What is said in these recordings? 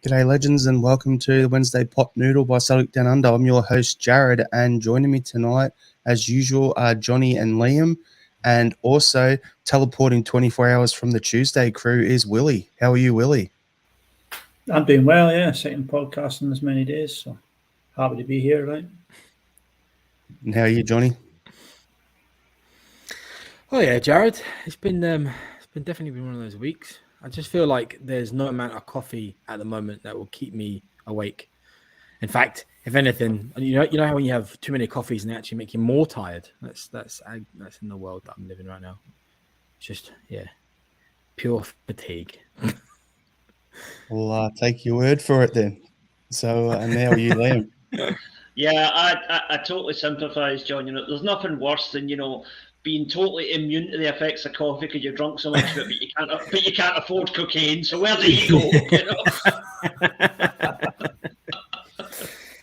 G'day, legends, and welcome to the Wednesday Pot Noodle by Celtic Down Under. I'm your host, Jared, and joining me tonight, as usual, are Johnny and Liam, and also teleporting 24 hours from the Tuesday crew is Willie. How are you, Willie? I'm doing well, yeah. Second podcast in as many days, so happy to be here, right? And how are you, Johnny? Oh yeah, Jared. It's been definitely been one of those weeks. I just feel like there's no amount of coffee at the moment that will keep me awake. In fact, if anything, you know how when you have too many coffees and they actually make you more tired. That's in the world that I'm living right now. It's just pure fatigue. Well, I'll take your word for it then. So, and now you, Liam. Yeah, I totally sympathise, John. There's nothing worse than being totally immune to the effects of coffee because you've drunk so much of it, but you can't afford cocaine. So where do you go?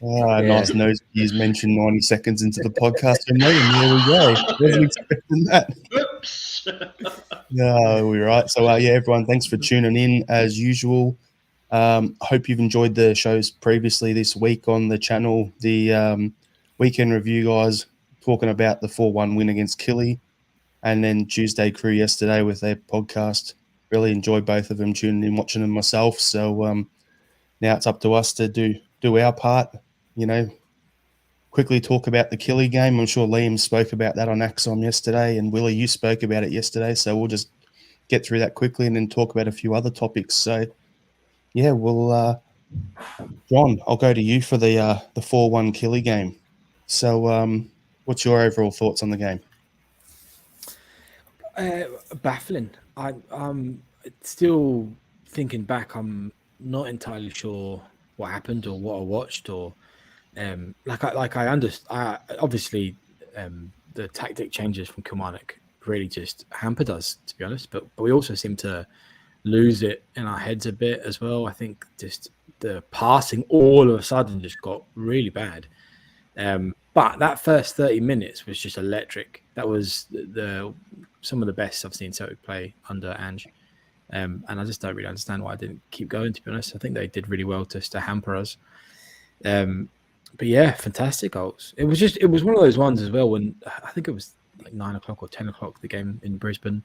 Nice nose piece mentioned 90 seconds into the podcast for me, and there we go. Wasn't expecting that. Oops. No, we're right. So, everyone, thanks for tuning in as usual. Hope you've enjoyed the shows previously this week on the channel. The weekend review guys talking about the 4-1 win against Killie, and then Tuesday crew yesterday with their podcast. Really enjoyed both of them, tuning in, watching them myself. So now it's up to us to do our part. Quickly talk about the Killie game. I'm sure Liam spoke about that on Axom yesterday, and Willie, you spoke about it yesterday. So we'll just get through that quickly and then talk about a few other topics. So, yeah, well, John, I'll go to you for the 4-1 Killie game. So, what's your overall thoughts on the game? Baffling. I'm still thinking back. I'm not entirely sure what happened or what I watched, or I understand. Obviously, the tactic changes from Kilmarnock really just hampered us, to be honest. But we also seem to lose it in our heads a bit as well. I think just the passing all of a sudden just got really bad. But that first 30 minutes was just electric. That was some of the best I've seen Celtic play under Ange. And I just don't really understand why I didn't keep going, to be honest. I think they did really well just to hamper us. But yeah, fantastic goals. It was one of those ones as well when I think it was like 9 o'clock or 10 o'clock, the game in Brisbane.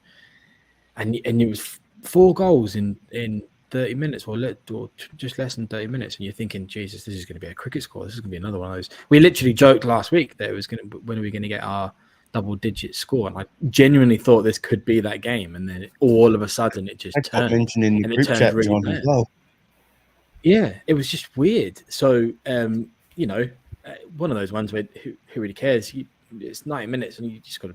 And it was 4 goals in 30 minutes or just less than 30 minutes. And you're thinking, Jesus, this is going to be a cricket score. This is going to be another one of those. We literally joked last week that when are we going to get our double-digit score? And I genuinely thought this could be that game. And then all of a sudden it just turned. Mentioned in the group chat, really John, as well. Yeah, it was just weird. So, one of those ones where who really cares? It's 90 minutes and you just got to,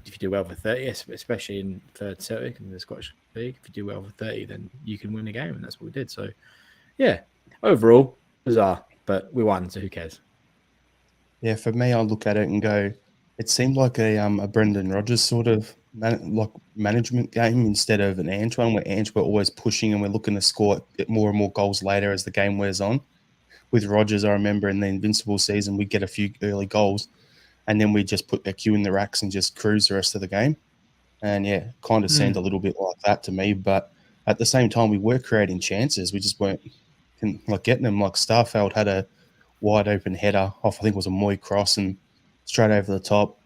if you do well for 30, especially in third Celtic and the Scottish League, if you do well for 30, then you can win the game, and that's what we did. So, yeah, overall, bizarre, but we won, so who cares? Yeah, for me, I look at it and go, it seemed like a Brendan Rodgers sort of management game instead of an Ange one, where Ange were always pushing and we're looking to score more and more goals later as the game wears on. With Rodgers, I remember in the Invincible season, we'd get a few early goals, and then we just put their cue in the racks and just cruise the rest of the game. And yeah, kind of seemed a little bit like that to me. But at the same time, we were creating chances. We just weren't getting them. Like Starfeld had a wide open header off, I think it was a Moy cross, and straight over the top.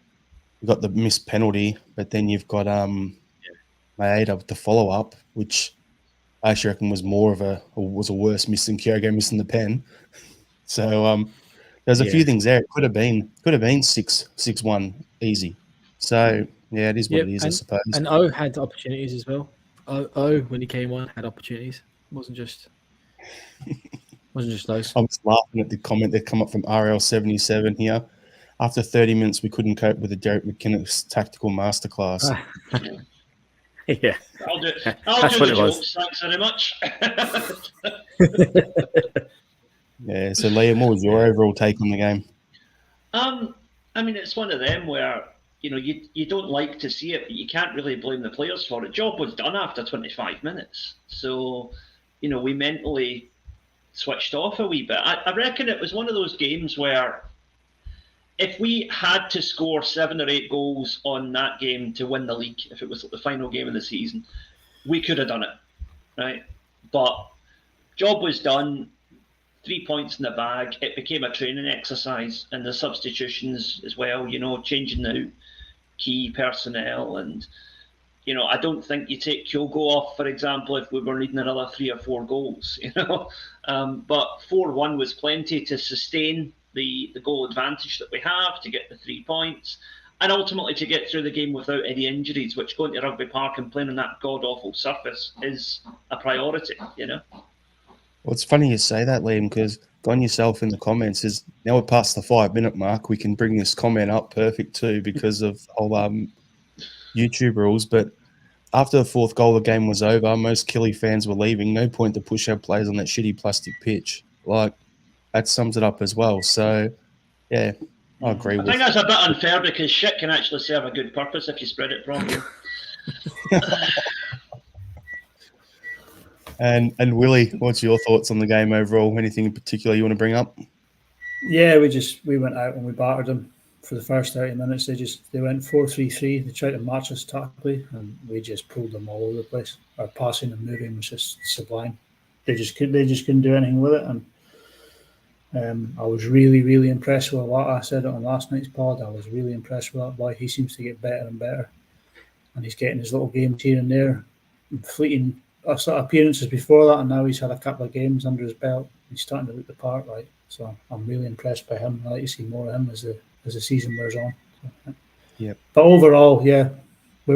You got the missed penalty, but then you've got Maeda with the follow up, which I actually reckon was was a worse miss than Kyogo missing the pen. So there's a few things there. It could have been 6-1 easy. So yeah, it is what it is, I suppose. And O had opportunities as well. O when he came on had opportunities. It wasn't just those. I'm just laughing at the comment that come up from RL77 here. After 30 minutes, we couldn't cope with the Derek McKinnock's tactical masterclass. Yeah, I'll do the jokes. Thanks very much. Yeah, so Liam, what was your overall take on the game? I mean, it's one of them where you don't like to see it, but you can't really blame the players for it. Job was done after 25 minutes, so we mentally switched off a wee bit. I reckon it was one of those games where if we had to score 7 or 8 goals on that game to win the league, if it was the final game of the season, we could have done it, right? But job was done. 3 points in the bag. It became a training exercise, and the substitutions as well. Changing out key personnel, and I don't think you take Kyogo off, for example, if we were needing another 3 or 4 goals. But 4-1 was plenty to sustain the goal advantage that we have, to get the 3 points, and ultimately to get through the game without any injuries, which going to Rugby Park and playing on that god-awful surface is a priority, Well, it's funny you say that, Liam, because Gone Yourself in the comments is now we're past the 5-minute mark. We can bring this comment up perfect too because of YouTube rules. But after the 4th goal, the game was over. Most Killie fans were leaving. No point to push our players on that shitty plastic pitch. That sums it up as well. So, yeah, I agree with. I think that's a bit unfair because shit can actually serve a good purpose if you spread it properly. And Willie, what's your thoughts on the game overall? Anything in particular you want to bring up? Yeah, we went out and we battered them for the first 30 minutes. They went 4-3-3. They tried to match us tactically, and we just pulled them all over the place. Our passing and moving was just sublime. They just couldn't do anything with it. And I was really, really impressed with what I said on last night's pod. I was really impressed with that boy. He seems to get better and better, and he's getting his little games here and there, fleeting sort of appearances before that, and now he's had a couple of games under his belt. He's starting to look the part, right? So I'm really impressed by him. I like to see more of him as the season wears on. So, yeah. But overall, yeah, the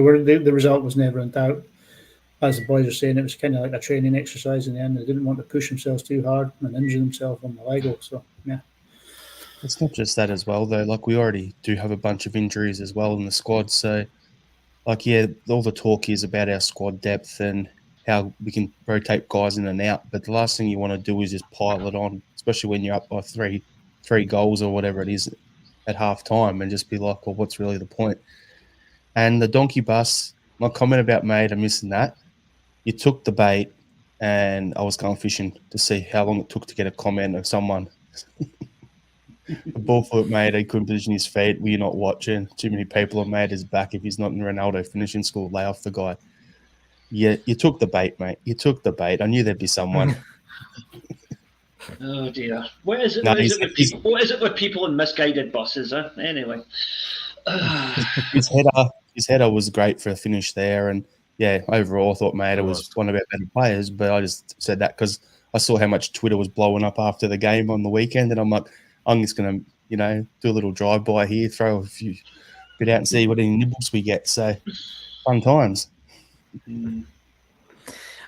result was never in doubt. As the boys are saying, it was kind of like a training exercise in the end. They didn't want to push themselves too hard and injure themselves on the Lego. So yeah. It's not just that as well, though. We already do have a bunch of injuries as well in the squad. So, all the talk is about our squad depth and how we can rotate guys in and out. But the last thing you want to do is just pile it on, especially when you're up by three goals or whatever it is at half time, and just be like, well, what's really the point? And the donkey bus, my comment about mate, I'm missing that. You took the bait, and I was going fishing to see how long it took to get a comment of someone. The ball foot mate, he couldn't position his feet. Were you not watching? Too many people have made his back. If he's not in Ronaldo finishing school, lay off the guy. Yeah, you took the bait, mate. You took the bait. I knew there'd be someone. Oh dear. What is it with people in misguided buses? Anyway. His header was great for a finish there, and yeah, overall I thought Maeda was one of our better players. But I just said that because I saw how much Twitter was blowing up after the game on the weekend, and I'm like, I'm just gonna, do a little drive by here, throw a few bit out and see what any nibbles we get. So fun times.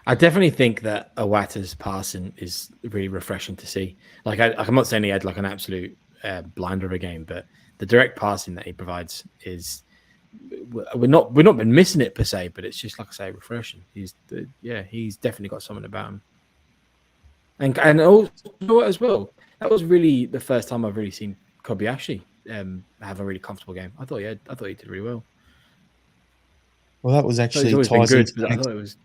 I definitely think that Awata's passing is really refreshing to see. I'm not saying he had an absolute blinder of a game, but the direct passing that he provides is we're not been missing it per se, but it's just, like I say, refreshing. He's definitely got something about him. And also as well, that was really the first time I've really seen Kobayashi have a really comfortable game. I thought he did really well. Well, that was actually ties into good, I thought it was.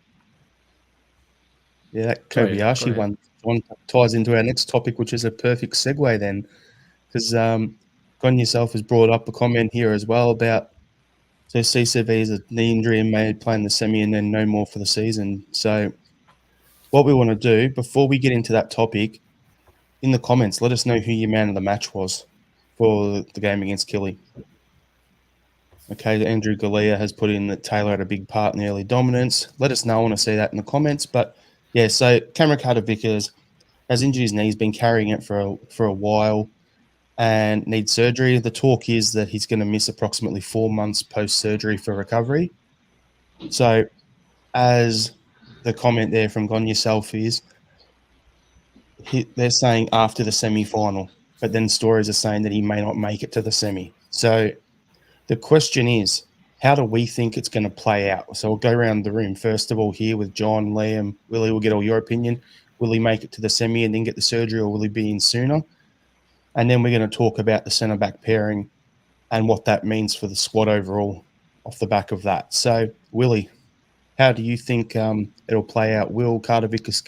Yeah, that Kobayashi one ties into our next topic, which is a perfect segue then, because Gone Yourself has brought up a comment here as well about CCV is a knee injury and may play in the semi and then no more for the season. So what we want to do before we get into that topic, in the comments, let us know who your man of the match was for the game against Killie. Okay, Andrew Galea has put in that Taylor had a big part in the early dominance. Let us know. I want to see that in the comments. But yeah, so Cameron Carter-Vickers has injured his knee. He's been carrying it for a while and needs surgery. The talk is that he's going to miss approximately 4 months post-surgery for recovery. So as the comment there from Gone Yourself is, they're saying after the semi-final, but then stories are saying that he may not make it to the semi. So the question is, how do we think it's going to play out? So we'll go around the room. First of all, here with John, Liam, Willie, we'll get all your opinion. Will he make it to the semi and then get the surgery, or will he be in sooner? And then we're going to talk about the centre-back pairing and what that means for the squad overall off the back of that. So, Willie, how do you think it'll play out? Will Carter-Vickers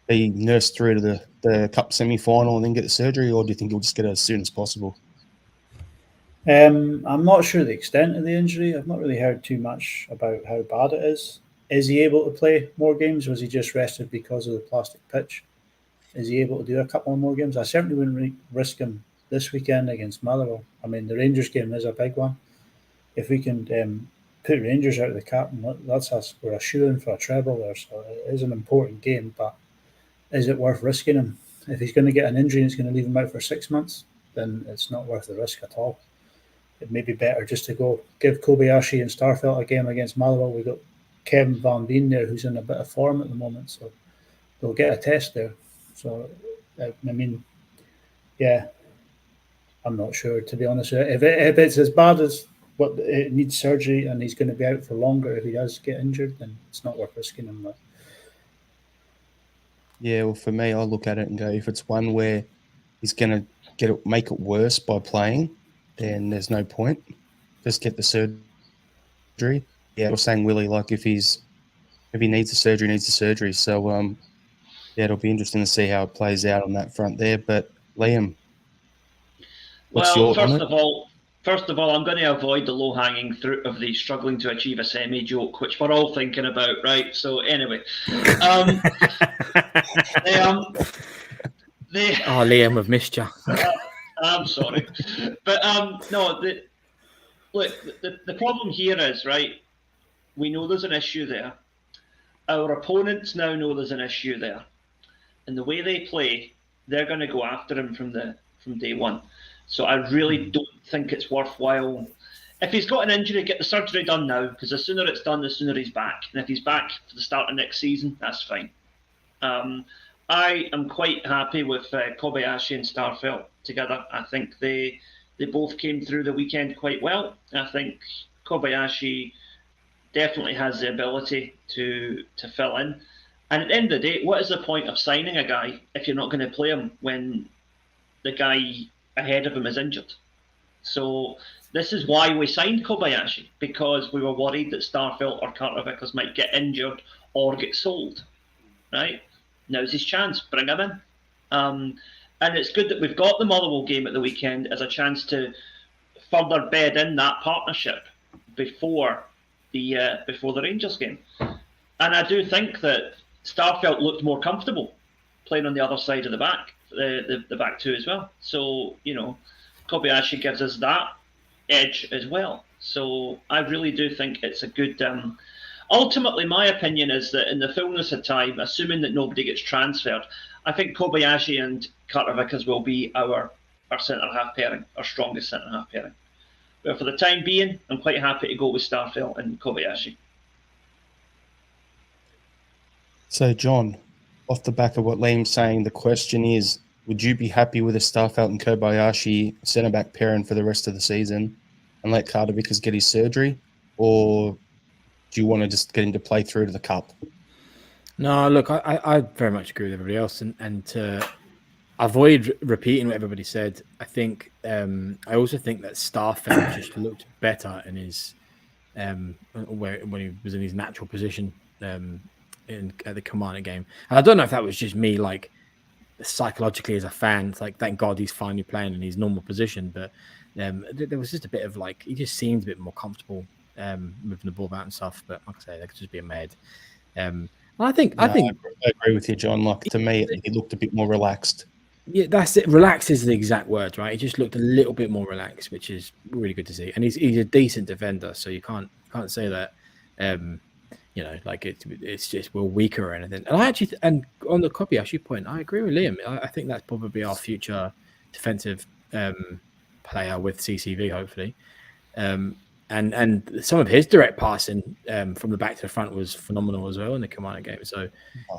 be nursed through to the Cup semi-final and then get the surgery, or do you think he'll just get it as soon as possible? I'm not sure the extent of the injury. I've not really heard too much about how bad it is. Is he able to play more games? Was he just rested because of the plastic pitch? Is he able to do a couple more games? I certainly wouldn't risk him this weekend against Motherwell. I mean, the Rangers game is a big one. If we can put Rangers out of the cap, that's us. We're a shoe-in for a treble there, so it is an important game. But is it worth risking him? If he's going to get an injury and it's going to leave him out for 6 months, then it's not worth the risk at all. It may be better just to go give Kobayashi and Starfelt a game against Motherwell. We've got Kevin Van Veen there, who's in a bit of form at the moment, so they'll get a test there. So, I mean, yeah, I'm not sure, to be honest. If it's as bad as what it needs surgery and he's going to be out for longer if he does get injured, then it's not worth risking him. Yeah, well, for me, I look at it and go, if it's one where he's going to make it worse by playing, then there's no point. Just get the surgery. Yeah, I was saying, Willie, like if he needs the surgery, needs the surgery. So, yeah, it'll be interesting to see how it plays out on that front there. But Liam, what's your first of all, I'm going to avoid the low-hanging fruit of the struggling to achieve a semi joke, which we're all thinking about, right? So anyway, Liam, we've missed you. I'm sorry, but no. The problem here is, right, we know there's an issue there. Our opponents now know there's an issue there, and the way they play, they're going to go after him from day one. So I really don't think it's worthwhile. If he's got an injury, get the surgery done now, because the sooner it's done, the sooner he's back. And if he's back for the start of next season, that's fine. I am quite happy with Kobayashi and Starfelt together. I think they both came through the weekend quite well. I think Kobayashi definitely has the ability to fill in. And at the end of the day, what is the point of signing a guy if you're not going to play him when the guy ahead of him is injured? So this is why we signed Kobayashi, because we were worried that Starfelt or Carter-Vickers might get injured or get sold. Right? Now's his chance. Bring him in. And it's good that we've got the Motherwell game at the weekend as a chance to further bed in that partnership before the Rangers game. And I do think that Starfelt looked more comfortable playing on the other side of the back, the back two as well. So, Kobayashi gives us that edge as well. So I really do think it's a good... ultimately, my opinion is that in the fullness of time, assuming that nobody gets transferred, I think Kobayashi and Carter-Vickers will be our centre-half pairing, our strongest centre-half pairing. But for the time being, I'm quite happy to go with Starfelt and Kobayashi. So, John, off the back of what Liam's saying, the question is, would you be happy with a Starfelt and Kobayashi centre-back pairing for the rest of the season and let Carter-Vickers get his surgery? Or do you want to just get him to play through to the cup? No, look, I very much agree with everybody else. And to avoid repeating what everybody said, I think I also think that Starfelt just looked better in his when he was in his natural position at the Commander game. And I don't know if that was just me, like, psychologically as a fan, it's like, thank God he's finally playing in his normal position. But there was just a bit of, like, he just seemed a bit more comfortable moving the ball about and stuff. But like I say, that could just be a med. I think I agree with you, John. Like, to me, he looked a bit more relaxed. Yeah, that's it. Relaxed is the exact word, right? He just looked a little bit more relaxed, which is really good to see. And he's a decent defender, so you can't say that. Like it's just we're weaker or anything. And I actually and on the Kobayashi point, I agree with Liam. I think that's probably our future defensive player with CCV, hopefully. And some of his direct passing from the back to the front was phenomenal as well in the Commander game. So,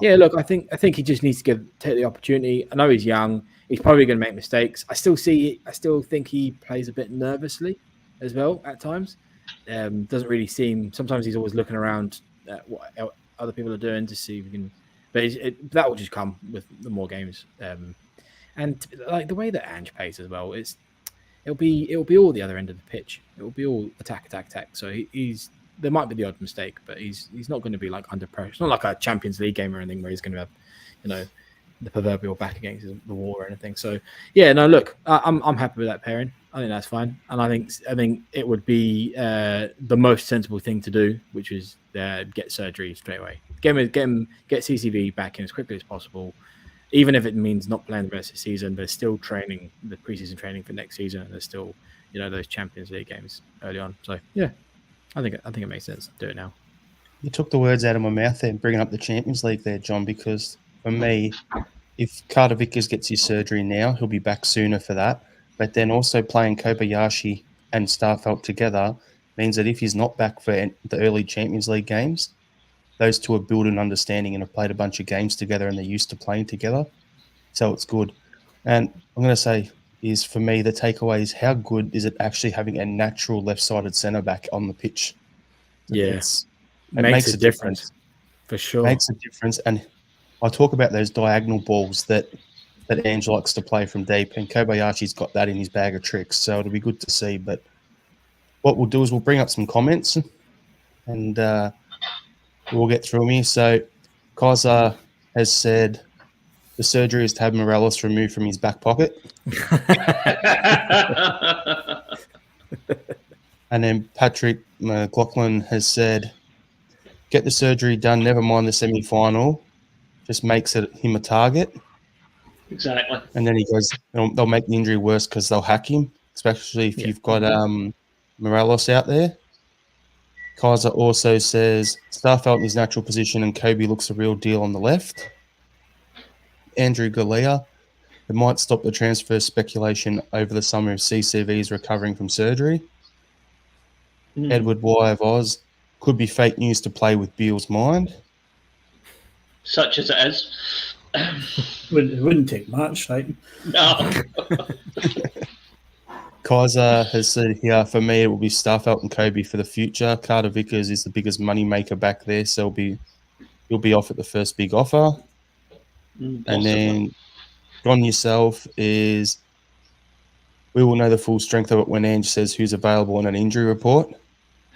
yeah, look, I think he just needs to take the opportunity. I know he's young; he's probably going to make mistakes. I still think he plays a bit nervously as well at times. Doesn't really seem. Sometimes he's always looking around at what other people are doing to see if he can. But that will just come with the more games. And like the way that Ange plays as well, it'll be all the other end of the pitch. It will be all attack. So he's there might be the odd mistake, but he's not going to be like under pressure. It's not like a Champions League game or anything where he's going to have the proverbial back against the wall or anything. So yeah, no, look, I'm happy with that pairing. I think that's fine, and I think it would be the most sensible thing to do, which is get surgery straight away. Get CCV back in as quickly as possible. Even if it means not playing the rest of the season, there's still training, the preseason training for next season, and there's still, those Champions League games early on. So yeah, I think it makes sense to do it now. You took the words out of my mouth there, bringing up the Champions League there, John, because for me, if Carter-Vickers gets his surgery now, he'll be back sooner for that. But then also playing Kobayashi and Starfelt together means that if he's not back for the early Champions League games, those two are built an understanding and have played a bunch of games together and they're used to playing together. So it's good. And I'm going to say is, for me, the takeaway is how good is it actually having a natural left-sided centre-back on the pitch? Yeah. It makes a difference. For sure. Makes a difference. And I talk about those diagonal balls that Ange likes to play from deep, and Kobayashi's got that in his bag of tricks, so it'll be good to see. But what we'll do is we'll bring up some comments and we'll get through them here. So Kaiser has said the surgery is to have Morales removed from his back pocket. And then Patrick McLaughlin has said, get the surgery done, never mind the semi-final. Just makes him a target. Exactly. And then he goes, they'll make the injury worse because they'll hack him, especially if you've got Morales out there. Kaiser also says, Starfelt in his natural position and Kobe looks a real deal on the left. Andrew Galea, it might stop the transfer speculation over the summer if CCV is recovering from surgery. Edward Y of Oz, could be fake news to play with Beale's mind. Such as it is. It wouldn't take much, right? No. Kaiser has said here, for me, it will be Starfelt and Kobe for the future. Carter-Vickers is the biggest money maker back there, so he'll be off at the first big offer. And then John yourself is, we will know the full strength of it when Ange says who's available in an injury report.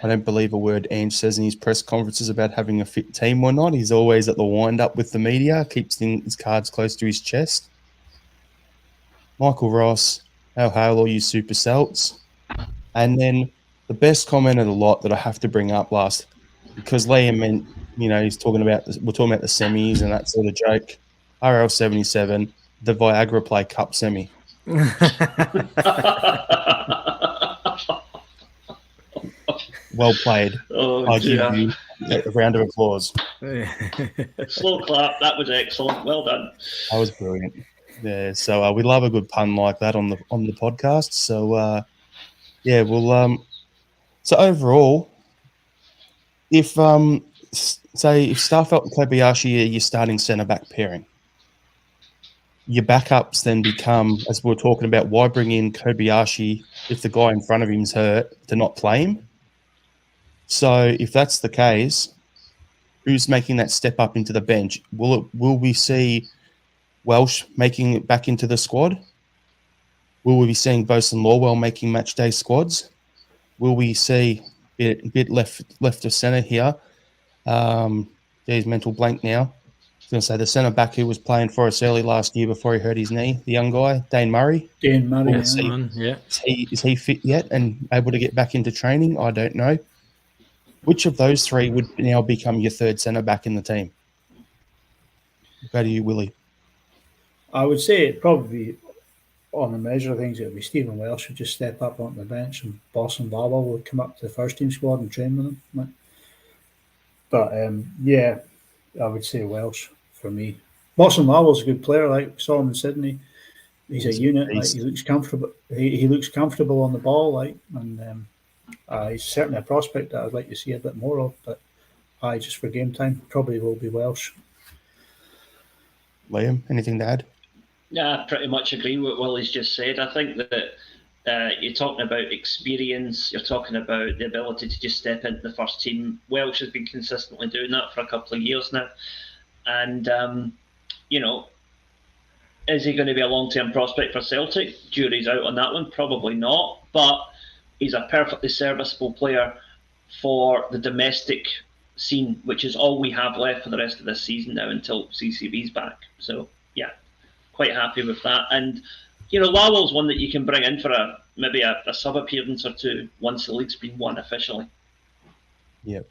I don't believe a word Ange says in his press conferences about having a fit team or not. He's always at the wind-up with the media, keeps his cards close to his chest. Michael Ross, how hail all you super Celts. And then the best comment of the lot that I have to bring up last, because Liam, he's talking about, we're talking about the semis and that sort of joke. RL77, the Viagra Play Cup semi. Well played. I give you a round of applause. Slow clap. That was excellent. Well done. That was brilliant. Yeah. So we love a good pun like that on the podcast. So we'll. So overall, if Starfelt and Kobayashi are your starting centre back pairing, your backups then become, as we were talking about, why bring in Kobayashi if the guy in front of him's hurt to not play him? So if that's the case, who's making that step up into the bench? Will we see Welsh making it back into the squad? Will we be seeing Bosun Lawwell making match day squads? Will we see a bit left of centre here? Mental blank now. I was going to say the centre back who was playing for us early last year before he hurt his knee, the young guy, Dane Murray. Is he fit yet and able to get back into training? I don't know. Which of those three would now become your third centre back in the team? Go to you, Willie. I would say it'd probably be, on the measure of things, it would be Stephen Welsh would just step up onto the bench and Bosun Lawwell would come up to the first team squad and train with him. Right? But I would say Welsh for me. Bosun Lawwell's a good player, like we saw him in Sydney. He's a unit. Like, he looks comfortable. He looks comfortable on the ball, and he's certainly a prospect that I'd like to see a bit more of. But just for game time, probably will be Welsh. Liam, anything to add? Yeah, I pretty much agree with what Willie's just said. I think that you're talking about experience, you're talking about the ability to just step into the first team. Welsh has been consistently doing that for a couple of years now. And, is he going to be a long-term prospect for Celtic? Jury's out on that one. Probably not. But he's a perfectly serviceable player for the domestic scene, which is all we have left for the rest of this season now until CCV's back. So, yeah, quite happy with that. And Lawwell's one that you can bring in for maybe a sub appearance or two once the league's been won officially. Yep.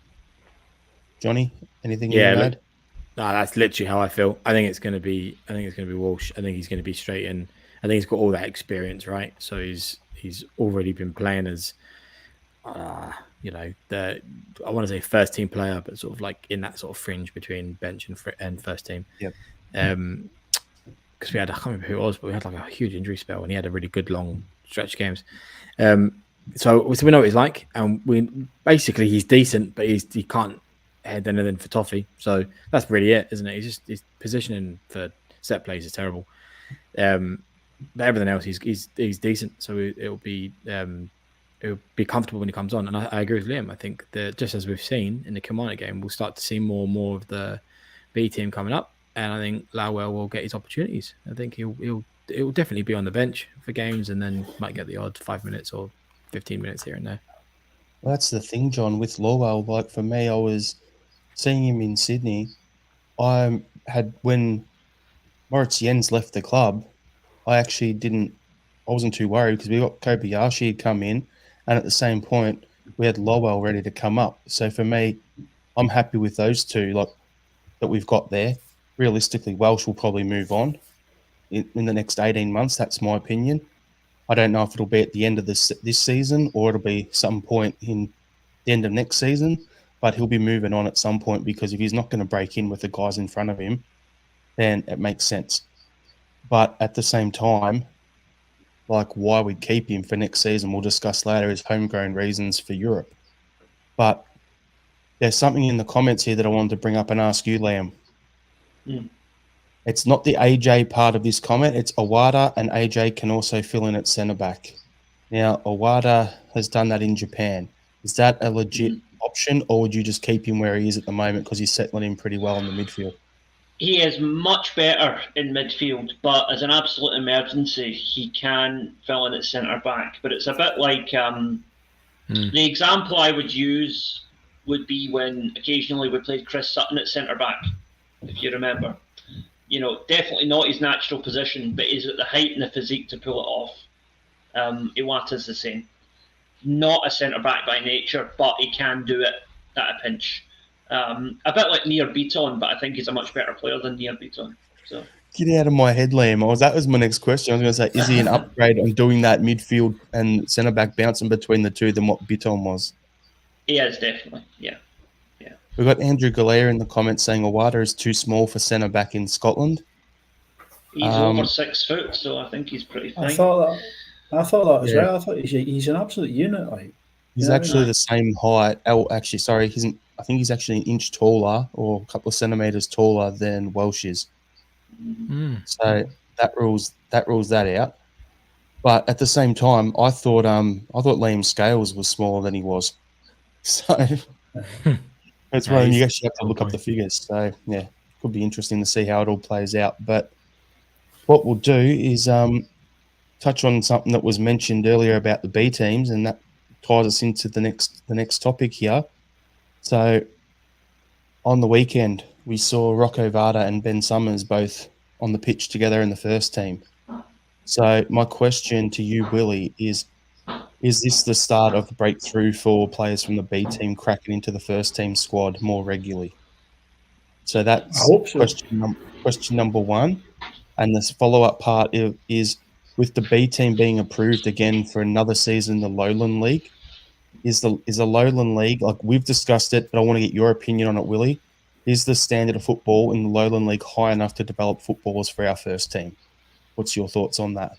Johnny, anything you want to add? No, that's literally how I feel. I think it's going to be Walsh. I think he's going to be straight in. I think he's got all that experience, right? So he's already been playing as, I want to say first team player, but sort of like in that sort of fringe between bench and first team. Yep. Because I can't remember who it was, but we had like a huge injury spell, and he had a really good long stretch of games. So we know what he's like, and he's decent, but he can't head anything for toffee. So that's really it, isn't it? His positioning for set plays is terrible. But everything else, he's decent. So it'll be comfortable when he comes on. And I agree with Liam. I think that just as we've seen in the Kilmarnock game, we'll start to see more and more of the B team coming up. And I think Lawwell will get his opportunities. I think he'll definitely be on the bench for games, and then might get the odd 5 minutes or 15 minutes here and there. Well, that's the thing, John, with Lawwell. Like for me, I was seeing him in Sydney. When Moritz Jens left the club, I wasn't too worried because we got Kobayashi had come in, and at the same point we had Lawwell ready to come up. So for me, I'm happy with those two that we've got there. Realistically, Welsh will probably move on in the next 18 months. That's my opinion. I don't know if it'll be at the end of this season or it'll be some point in the end of next season, but he'll be moving on at some point, because if he's not going to break in with the guys in front of him, then it makes sense. But at the same time, like why we keep him for next season, we'll discuss later, is homegrown reasons for Europe. But there's something in the comments here that I wanted to bring up and ask you, Liam. It's not the AJ part of this comment. It's Owada, and AJ can also fill in at centre back. Now, Owada has done that in Japan. Is that a legit option, or would you just keep him where he is at the moment because he's settling in pretty well in the midfield? He is much better in midfield, but as an absolute emergency, he can fill in at centre back. But it's a bit like the example I would use would be when occasionally we played Chris Sutton at centre back, if you remember. Definitely not his natural position, but he's at the height and the physique to pull it off. Iwata's the same. Not a centre-back by nature, but he can do it at a pinch. A bit like Nir Beaton, but I think he's a much better player than Nir Beaton. So. Get out of my head, Liam. That was my next question. I was going to say, is he an upgrade on doing that midfield and centre-back bouncing between the two than what Beaton was? He is, definitely, yeah. We've got Andrew Galea in the comments saying Owada is too small for centre-back in Scotland. He's over 6 foot, so I think he's pretty fine. I thought that as well. I thought he's an absolute unit. He's actually the same height. Oh, actually, sorry. I think he's actually an inch taller or a couple of centimetres taller than Welsh is. So that rules that out. But at the same time, I thought Liam Scales was smaller than he was. So that's why you actually have to look up the figures. So yeah, could be interesting to see how it all plays out. But what we'll do is touch on something that was mentioned earlier about the B teams, and that ties us into the next topic here. So on the weekend, we saw Rocco Vada and Ben Summers both on the pitch together in the first team. So my question to you, Willie, is this the start of the breakthrough for players from the B team cracking into the first team squad more regularly? So that's question number one. And this follow-up part is, with the B team being approved again for another season in the Lowland League, is the Lowland League, like we've discussed it, but I want to get your opinion on it, Willie. Is the standard of football in the Lowland League high enough to develop footballers for our first team? What's your thoughts on that?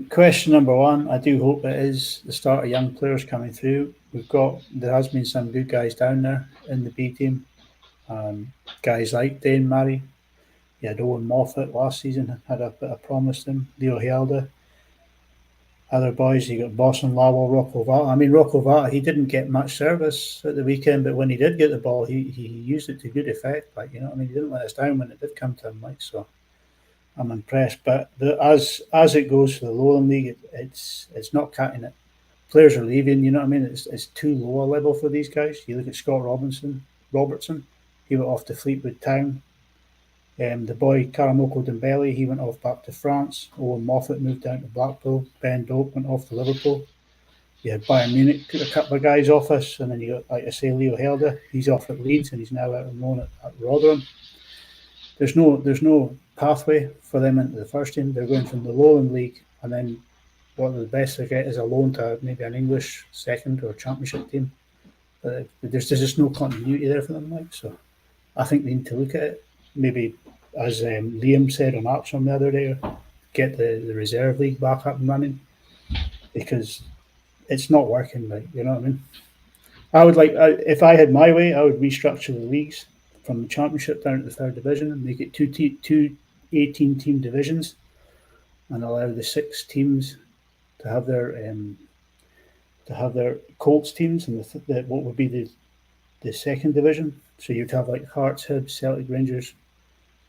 Question number one, I do hope it is the start of young players coming through. There has been some good guys down there in the B team. Guys like Dane Murray. You had Owen Moffat last season, had a bit of promise to him. Leo Helder. Other boys, you got Boston Lawwell, Rocco Vata. I mean, Rocco Vata, he didn't get much service at the weekend, but when he did get the ball, he used it to good effect. He didn't let us down when it did come to him. So I'm impressed. But as it goes for the Lowland League, it's not cutting it. Players are leaving. It's too low a level for these guys. You look at Scott Robertson. He went off to Fleetwood Town. The boy Karamoko Dembele, he went off back to France. Owen Moffat moved down to Blackpool. Ben Doak went off to Liverpool. You had Bayern Munich took a couple of guys off us, and then you got, like I say, Leo Helder. He's off at Leeds, and he's now out on loan at Rotherham. There's no pathway for them into the first team. They're going from the Lowland League, and then what the best they get is a loan to maybe an English second or championship team. But there's just no continuity there for them, like. So I think they need to look at it. Maybe, as Liam said on Archon the other day, get the reserve league back up and running, because it's not working. Like, you know what I mean? I would if I had my way, I would restructure the leagues from the championship down to the third division and make it two 18-team divisions, and allow the 6 teams to have their Colts teams and what would be the second division. So you'd have like Hearts, Hibs, Celtic, Rangers,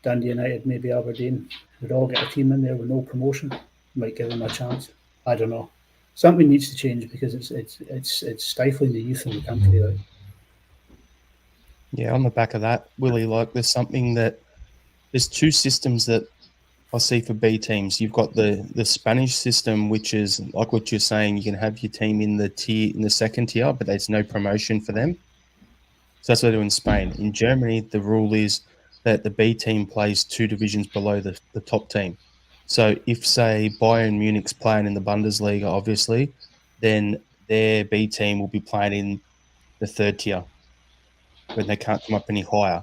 Dundee United, maybe Aberdeen. Would all get a team in there with no promotion. Might give them a chance. I don't know. Something needs to change, because it's stifling the youth in the country. Like. Yeah, on the back of that, Willie, like there's 2 systems that I see for B teams. You've got the Spanish system, which is like what you're saying. You can have your team in the second tier, but there's no promotion for them. So that's what they do in Spain. In Germany, the rule is that the B team plays 2 divisions below the top team. So if, say, Bayern Munich's playing in the Bundesliga, obviously, then their B team will be playing in the third tier when they can't come up any higher.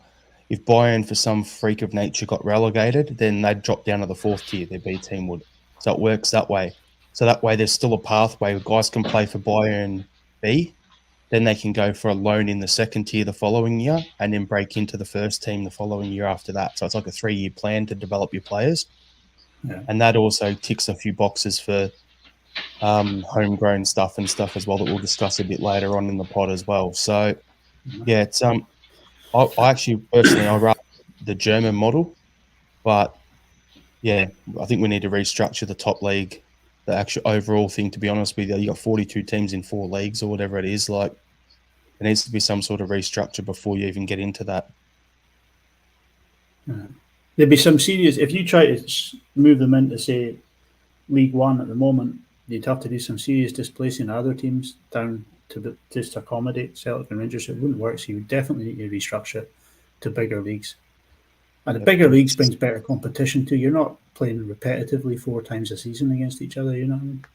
If Bayern, for some freak of nature, got relegated, then they'd drop down to the 4th tier, their B team would. So it works that way. So that way there's still a pathway where guys can play for Bayern B, then they can go for a loan in the second tier the following year, and then break into the first team the following year after that. So it's like a 3-year plan to develop your players. Yeah. And that also ticks a few boxes for homegrown stuff as well that we'll discuss a bit later on in the pod as well. So, yeah, it's I actually personally I rather the German model, but yeah, I think we need to restructure the top league, the actual overall thing. To be honest with you, you got 42 teams in 4 leagues or whatever it is. Like, there needs to be some sort of restructure before you even get into that. Yeah. There'd be some serious. If you try to move them into, say, League One at the moment, you'd have to do some serious displacing other teams down to just accommodate Celtic and Rangers. It wouldn't work. So you would definitely need to restructure it to bigger leagues. And the bigger leagues brings better competition too. You're not playing repetitively 4 times a season against each other. You know what I mean?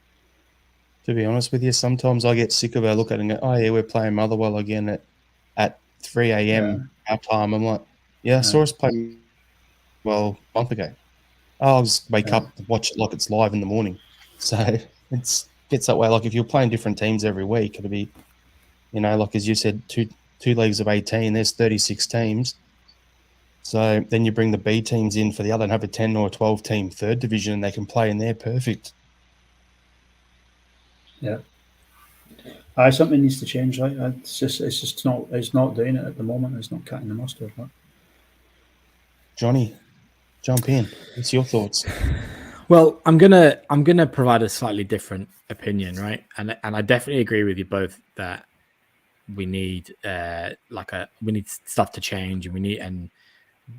To be honest with you, sometimes I get sick of it. I look at it and go, "Oh yeah, we're playing Motherwell again at 3 a.m. our time." I'm like, "Yeah, I saw us play well a month ago." I'll just wake up and watch it like it's live in the morning. So it gets that way. Like if you're playing different teams every week, it'll be, like as you said, two leagues of 18. There's 36 teams. So then you bring the B teams in for the other and have a 10 or 12 team third division, and they can play in there perfect. Yeah. Something needs to change. Like it's not doing it at the moment. It's not cutting the mustard. Like. Johnny, jump in. What's your thoughts? Well, I'm gonna provide a slightly different opinion, right? And I definitely agree with you both that we need we need stuff to change, and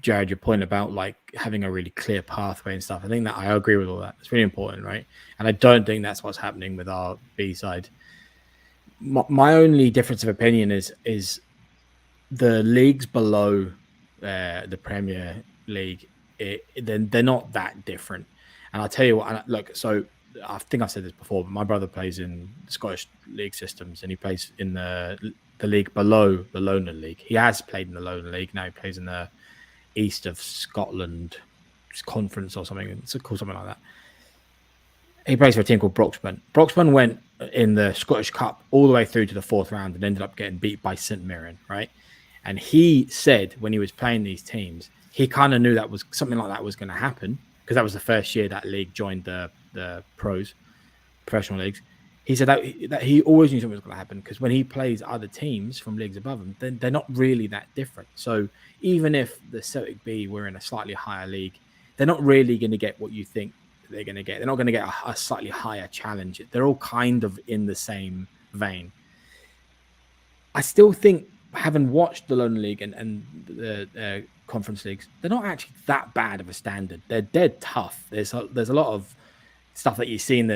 Jared, your point about like having a really clear pathway and stuff. I think that I agree with all that. It's really important, right? And I don't think that's what's happening with our B side. My only difference of opinion is the leagues below the Premier League. They're not that different. And I'll tell you what. Look, so I think I've said this before, but my brother plays in the Scottish league systems, and he plays in the league below the Lowland League. He has played in the Lowland League. Now he plays in the East of Scotland Conference or something. It's called something like that. He plays for a team called Broxburn. Broxburn went in the Scottish Cup all the way through to the 4th round and ended up getting beat by St Mirren, right? And he said when he was playing these teams, he kind of knew that was something like that was going to happen, because that was the first year that league joined the professional leagues. He said that he always knew something was going to happen, because when he plays other teams from leagues above him, then they're not really that different. So even if the Celtic B were in a slightly higher league, they're not really going to get what you think they're going to get. They're not going to get a slightly higher challenge. They're all kind of in the same vein. I still think having watched the London League and the Conference Leagues, they're not actually that bad of a standard. They're dead tough. There's a lot of stuff that you see in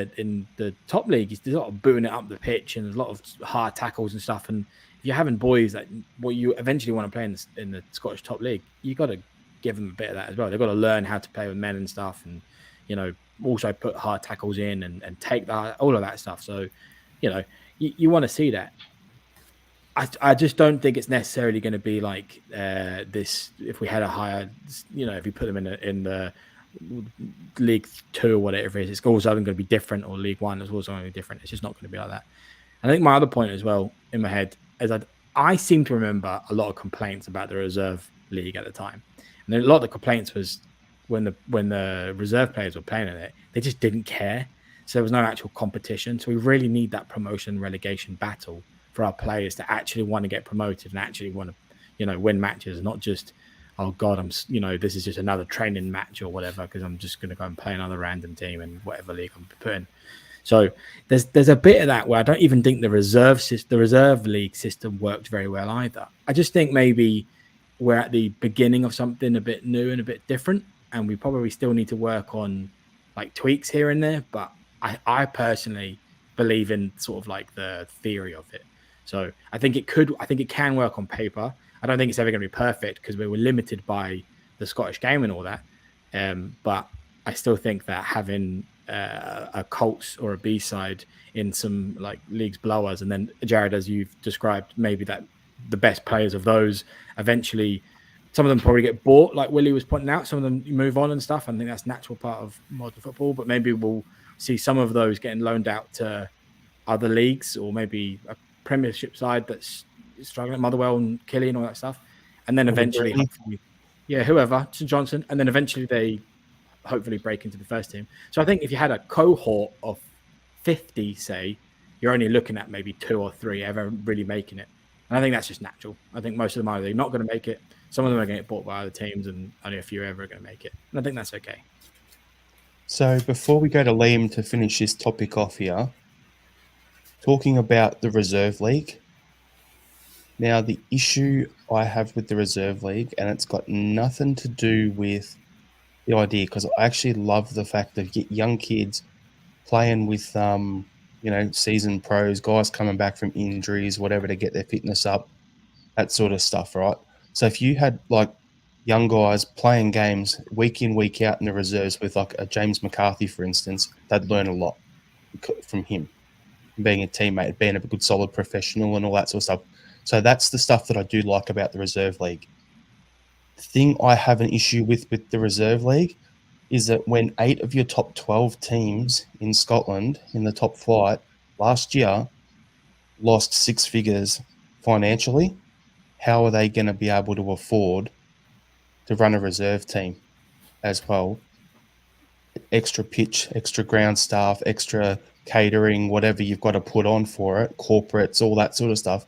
the top league. There's a lot of booting it up the pitch, and there's a lot of hard tackles and stuff. And if you're having boys that what you eventually want to play in the Scottish top league, you got to give them a bit of that as well. They've got to learn how to play with men and stuff, and also put hard tackles in and take all of that stuff. So you want to see that. I just don't think it's necessarily going to be like this. If we had a higher, if you put them in the League 2 or whatever it is, it's also going to be different, or League 1 is also going to be different. It's just not going to be like that. And I think my other point as well in my head is that I seem to remember a lot of complaints about the reserve league at the time, and a lot of the complaints was when the reserve players were playing in it, they just didn't care. So there was no actual competition. So we really need that promotion relegation battle for our players to actually want to get promoted and actually want to, win matches, not just, oh God, this is just another training match or whatever, because I'm just going to go and play another random team in whatever league I'm put in. So there's a bit of that where I don't even think the reserve league system worked very well either. I just think maybe we're at the beginning of something a bit new and a bit different, and we probably still need to work on like tweaks here and there. But I personally believe in sort of like the theory of it. So I think it can work on paper. I don't think it's ever going to be perfect because we were limited by the Scottish game and all that. But I still think that having a Colts or a B-side in some like leagues below us, and then Jared, as you've described, maybe that the best players of those eventually, some of them probably get bought, like Willie was pointing out. Some of them move on and stuff. I think that's a natural part of modern football. But maybe we'll see some of those getting loaned out to other leagues, or maybe a Premiership side that's struggling, Motherwell and Killie and all that stuff. And then eventually, hopefully, whoever, St Johnson, and then eventually they hopefully break into the first team. So I think if you had a cohort of 50, say, you're only looking at maybe 2 or 3 ever really making it. And I think that's just natural. I think most of them are either not going to make it. Some of them are going to get bought by other teams, and only a few ever are going to make it. And I think that's okay. So before we go to Liam to finish this topic off here, talking about the Reserve League. Now, the issue I have with the Reserve League, and it's got nothing to do with the idea, because I actually love the fact that you get young kids playing with, seasoned pros, guys coming back from injuries, whatever, to get their fitness up, that sort of stuff, right? So if you had like young guys playing games week in, week out in the reserves with like a James McCarthy, for instance, they'd learn a lot from him, being a teammate, being a good solid professional and all that sort of stuff. So that's the stuff that I do like about the Reserve League. The thing I have an issue with the Reserve League is that when 8 of your top 12 teams in Scotland in the top flight last year lost 6 figures financially, how are they going to be able to afford to run a reserve team as well? Extra pitch, extra ground staff, extra catering, whatever you've got to put on for it, corporates, all that sort of stuff.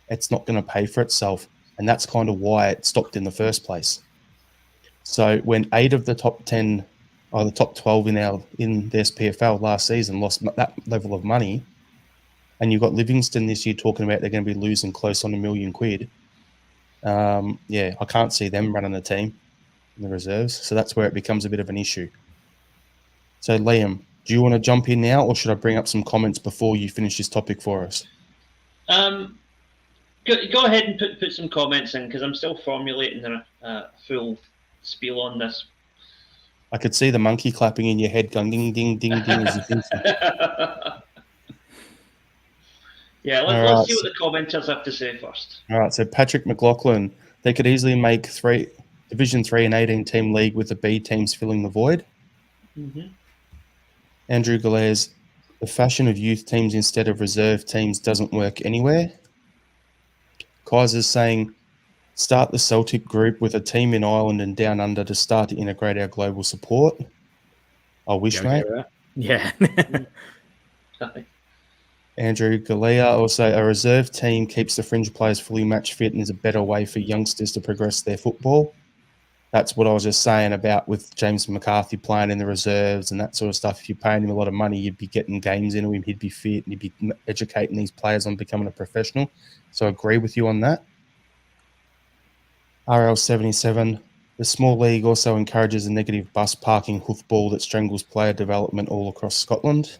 It's not going to pay for itself. And that's kind of why it stopped in the first place. So when 8 of the top 10 or the top 12 in the SPFL last season lost that level of money, and you've got Livingston this year talking about they're going to be losing close on £1 million. I can't see them running a team in the reserves. So that's where it becomes a bit of an issue. So Liam, do you want to jump in now, or should I bring up some comments before you finish this topic for us? Go ahead and put some comments in, because I'm still formulating a full spiel on this. I could see the monkey clapping in your head going ding, ding, ding, ding as you think. Yeah, let's see what the commenters have to say first. All right, so Patrick McLaughlin, they could easily make Division 3 and 18-team league with the B teams filling the void. Mm-hmm. Andrew Galares, the fashion of youth teams instead of reserve teams doesn't work anywhere. Kaiser's saying, start the Celtic group with a team in Ireland and Down Under to start to integrate our global support. I wish, mate. Yeah. Andrew Galea also, a reserve team keeps the fringe players fully match fit and is a better way for youngsters to progress their football. That's what I was just saying about with James McCarthy playing in the reserves and that sort of stuff. If you're paying him a lot of money, you'd be getting games into him, he'd be fit, and he'd be educating these players on becoming a professional. So I agree with you on that. RL77. The small league also encourages a negative bus parking hoofball that strangles player development all across Scotland.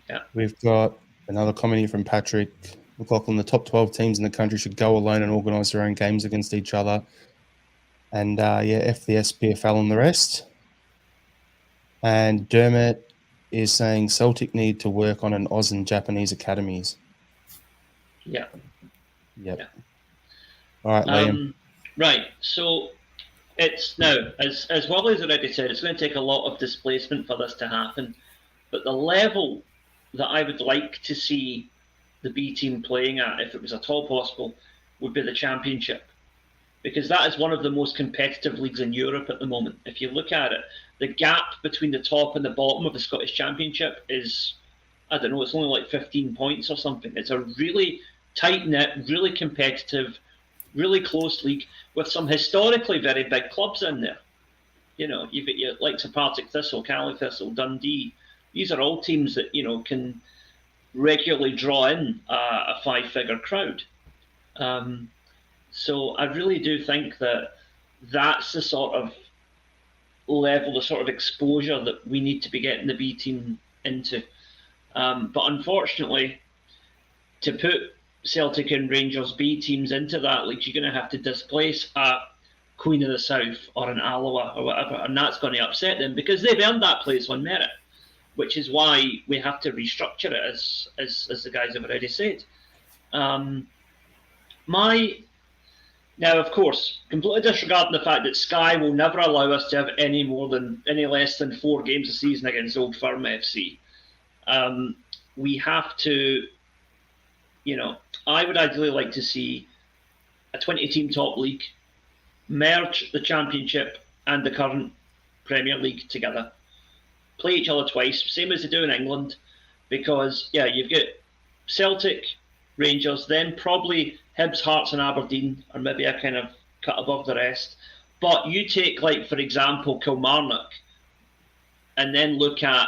Yeah. We've got another comment here from Patrick McLaughlin. The top 12 teams in the country should go alone and organise their own games against each other. And F the SPFL and the rest. And Dermot is saying Celtic need to work on an Oz and Japanese academies. Yeah. Yep. Yeah. All right, Liam. Right. So it's now, as Wobbly's already said, it's going to take a lot of displacement for this to happen. But the level that I would like to see the B team playing at, if it was at all possible, would be the Championship. Because that is one of the most competitive leagues in Europe at the moment. If you look at it, the gap between the top and the bottom of the Scottish Championship is, I don't know, it's only like 15 points or something. It's a really tight-knit, really competitive, really close league with some historically very big clubs in there. You know, you've got your likes of Partick Thistle, Callie Thistle, Dundee. These are all teams that, you know, can regularly draw in a five-figure crowd. So I really do think that that's the sort of level, the sort of exposure that we need to be getting the B team into. But unfortunately, to put Celtic and Rangers B teams into that league, you're going to have to displace a Queen of the South or an Alloa or whatever, and that's going to upset them because they've earned that place on merit, which is why we have to restructure it, as the guys have already said. Now, of course, completely disregarding the fact that Sky will never allow us to have any less than 4 games a season against Old Firm FC. We have to, you know, I would ideally like to see a 20-team top league, merge the Championship and the current Premier League together, play each other twice, same as they do in England, because, yeah, you've got Celtic, Rangers, then probably Hibs, Hearts and Aberdeen are maybe a kind of cut above the rest. But you take, like, for example, Kilmarnock, and then look at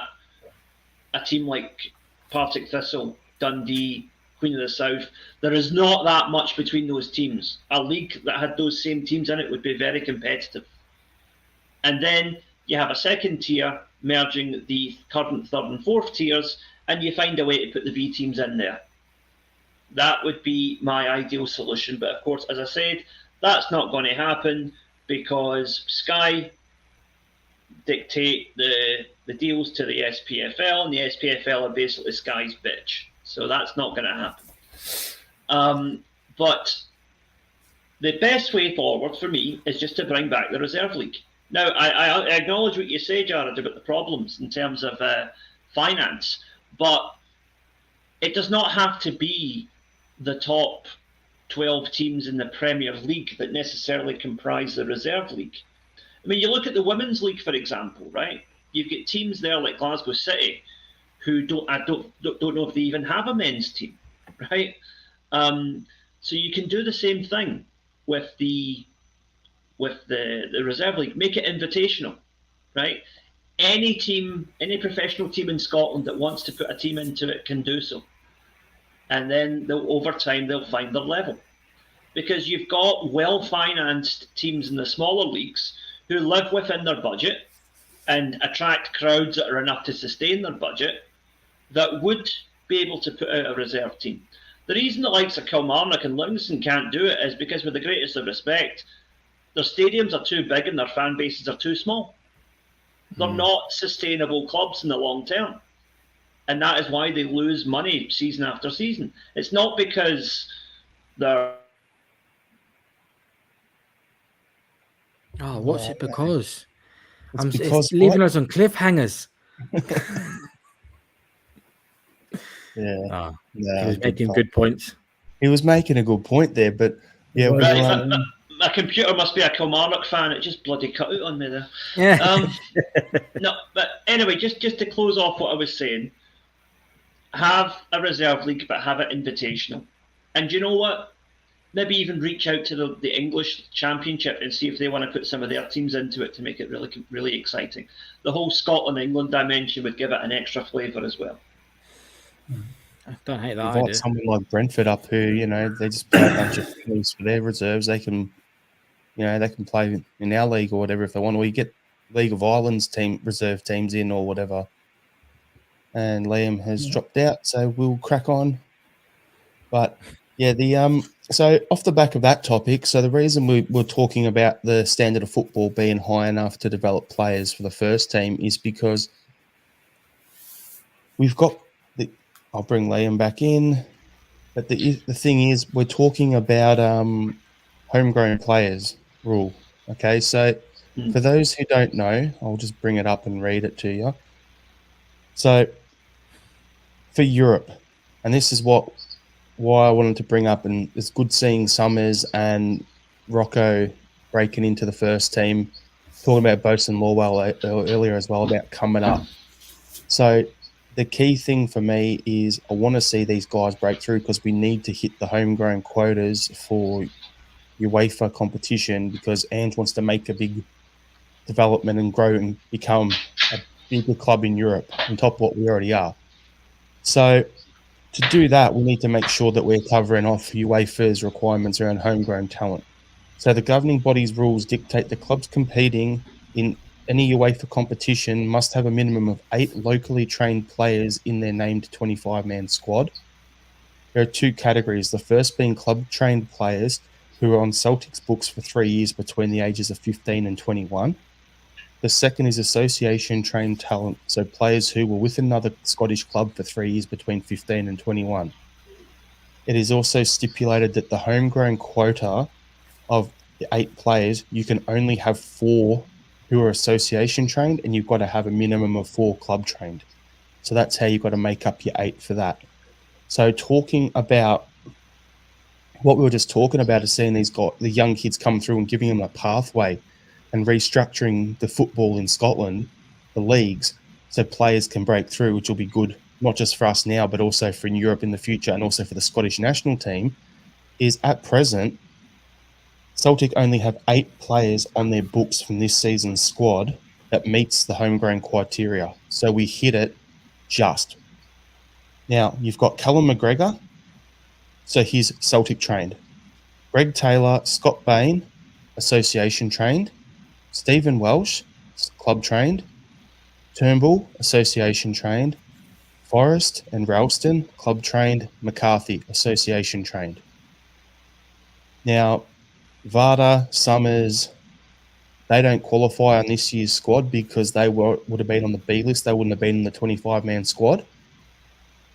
a team like Partick Thistle, Dundee, Queen of the South. There is not that much between those teams. A league that had those same teams in it would be very competitive. And then you have a second tier merging the current third and fourth tiers, and you find a way to put the B teams in there. That would be my ideal solution. But of course, as I said, that's not going to happen because Sky dictate the deals to the SPFL, and the SPFL are basically Sky's bitch. So that's not going to happen. But the best way forward for me is just to bring back the Reserve League. Now, I acknowledge what you say, Jared, about the problems in terms of finance, but it does not have to be the top 12 teams in the Premier League that necessarily comprise the Reserve League. I mean, you look at the Women's League, for example, right? You've got teams there like Glasgow City who don't know if they even have a men's team, right? So you can do the same thing with the Reserve League. Make it invitational, right? Any team, any professional team in Scotland that wants to put a team into it can do so. And then over time, they'll find their level. Because you've got well-financed teams in the smaller leagues who live within their budget and attract crowds that are enough to sustain their budget that would be able to put out a reserve team. The reason the likes of Kilmarnock and Livingston can't do it is because, with the greatest of respect, their stadiums are too big and their fan bases are too small. They're not sustainable clubs in the long term. And that is why they lose money season after season. It's not because they're... Oh, what's it because? It's leaving us on cliffhangers. Yeah. He was making good points. He was making a good point there, but yeah. My computer must be a Kilmarnock fan. It just bloody cut out on me there. Yeah. No, but anyway, just to close off what I was saying, have a reserve league, but have it invitational. And you know what? Maybe even reach out to the English Championship and see if they want to put some of their teams into it to make it really, really exciting. The whole Scotland-England dimension would give it an extra flavour as well. I don't hate that You've got idea. someone like Brentford up who, they just play a bunch of friendlies for their reserves. They can, they can play in our league or whatever if they want, or you get League of Ireland's reserve teams in or whatever. And Liam has dropped out, so we'll crack on. But yeah, so off the back of that topic, so the reason we're talking about the standard of football being high enough to develop players for the first team is because we've got I'll bring Liam back in, but the thing is, we're talking about homegrown players rule. Okay, so for those who don't know, I'll just bring it up and read it to you. So for Europe, and this is why I wanted to bring up, and it's good seeing Summers and Rocco breaking into the first team, talking about Bosun Lawwell earlier as well about coming up. So the key thing for me is I want to see these guys break through because we need to hit the homegrown quotas for UEFA competition because Ange wants to make a big development and grow and become a bigger club in Europe on top of what we already are. So to do that, we need to make sure that we're covering off UEFA's requirements around homegrown talent. So the governing body's rules dictate the clubs competing in any UEFA competition must have a minimum of 8 locally trained players in their named 25-man squad. There are 2 categories, the first being club-trained players who are on Celtic's books for 3 years between the ages of 15 and 21. The second is association-trained talent, so players who were with another Scottish club for 3 years between 15 and 21. It is also stipulated that the homegrown quota of the 8 players, you can only have 4 who are association trained, and you've got to have a minimum of 4 club trained. So that's how you've got to make up your 8 for that. So talking about what we were just talking about is seeing the young kids come through and giving them a pathway and restructuring the football in Scotland, the leagues, so players can break through, which will be good, not just for us now, but also for in Europe in the future and also for the Scottish national team, is at present, Celtic only have 8 players on their books from this season's squad that meets the homegrown criteria. So we hit it just. Now, you've got Callum McGregor, so he's Celtic trained. Greg Taylor, Scott Bain, association trained. Stephen Welsh, club trained. Turnbull, association trained. Forrest and Ralston, club trained. McCarthy, association trained. Now, Varda, Summers, they don't qualify on this year's squad because they would have been on the B list. They wouldn't have been in the 25-man squad.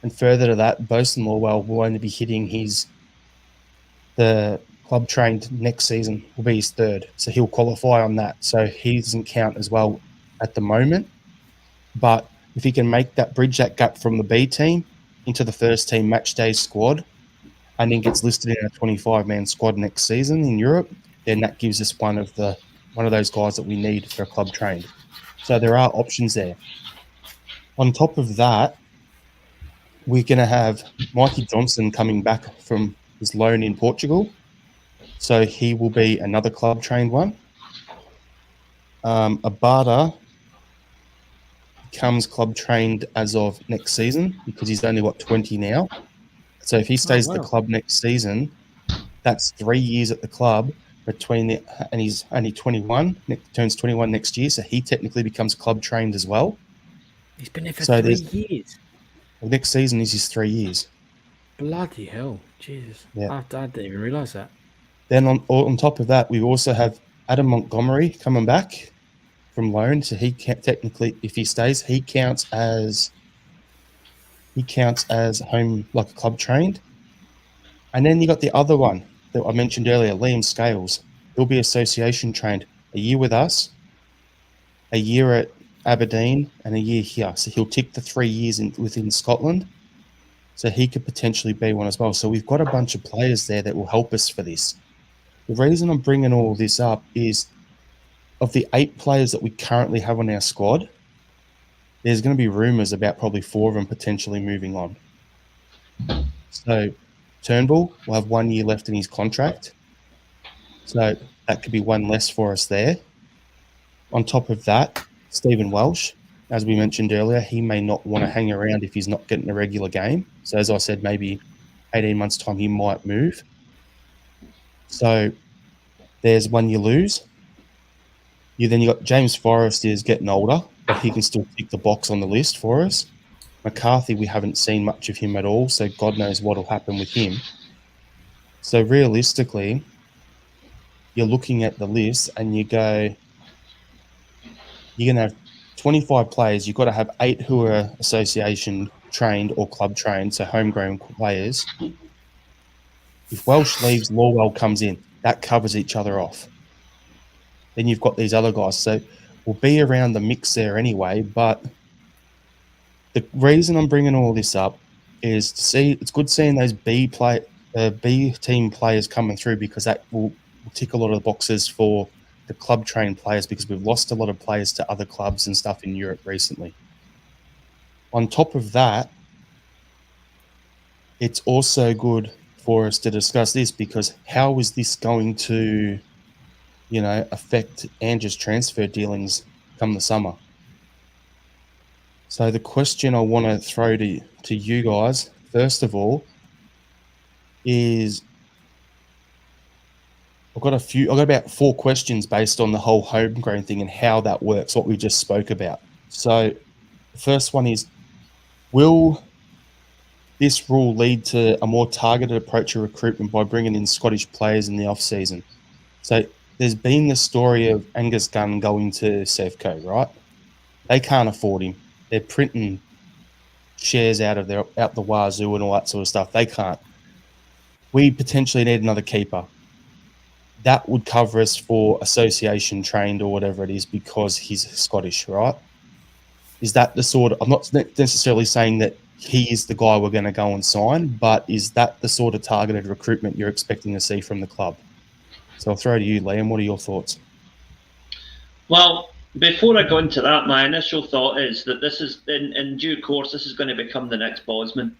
And further to that, Bosun Lawwell will only be hitting the club trained next season, will be his 3rd. So he'll qualify on that. So he doesn't count as well at the moment. But if he can bridge that gap from the B team into the first team match day squad, and then gets listed in a 25-man squad next season in Europe, then that gives us one of those guys that we need for a club trained. So there are options there. On top of that, we're going to have Mikey Johnson coming back from his loan in Portugal. So he will be another club trained one. Abada becomes club trained as of next season because he's only 20 now. So if he stays at the club next season, that's 3 years at the club and he's only 21, turns 21 next year. So he technically becomes club trained as well. He's been there for 3 years. Well, next season is his 3 years. Bloody hell. Jesus. Yeah. I didn't even realise that. Then on top of that, we also have Adam Montgomery coming back from loan. So he can't technically, if he stays, he counts as home, like a club trained. And then you got the other one that I mentioned earlier, Liam Scales. He'll be association trained, a year with us, a year at Aberdeen, and a year here. So he'll tick the 3 years within Scotland. So he could potentially be one as well. So we've got a bunch of players there that will help us for this. The reason I'm bringing all this up is of the 8 players that we currently have on our squad, there's going to be rumours about probably 4 of them potentially moving on. So Turnbull will have 1 year left in his contract. So that could be one less for us there. On top of that, Stephen Welsh, as we mentioned earlier, he may not want to hang around if he's not getting a regular game. So as I said, maybe 18 months' time he might move. So there's one you lose. You got James Forrest is getting older, but he can still tick the box on the list for us. McCarthy, we haven't seen much of him at all, so God knows what will happen with him. So realistically, you're looking at the list and you go, you're going to have 25 players. You've got to have 8 who are association trained or club trained, so homegrown players. If Welsh leaves, Lawwell comes in. That covers each other off. Then you've got these other guys. So we'll be around the mix there anyway, but the reason I'm bringing all this up is to see it's good seeing those B team players coming through, because that will tick a lot of the boxes for the club trained players, because we've lost a lot of players to other clubs and stuff in Europe recently. On top of that, it's also good for us to discuss this, because how is this going to, affect Andrew's transfer dealings come the summer? So the question I want to throw to you guys, first of all, is I've got about 4 questions based on the whole homegrown thing and how that works, what we just spoke about. So the first one is, will this rule lead to a more targeted approach to recruitment by bringing in Scottish players in the off-season? So there's been the story of Angus Gunn going to Sevco, right? They can't afford him. They're printing shares out the wazoo and all that sort of stuff. They can't. We potentially need another keeper. That would cover us for association trained or whatever it is, because he's Scottish, right? Is that the sort of, I'm not necessarily saying that he is the guy we're going to go and sign, but is that the sort of targeted recruitment you're expecting to see from the club? So I'll throw to you, Liam. What are your thoughts? Well, before I go into that, my initial thought is that this is, in due course, this is going to become the next Bosman.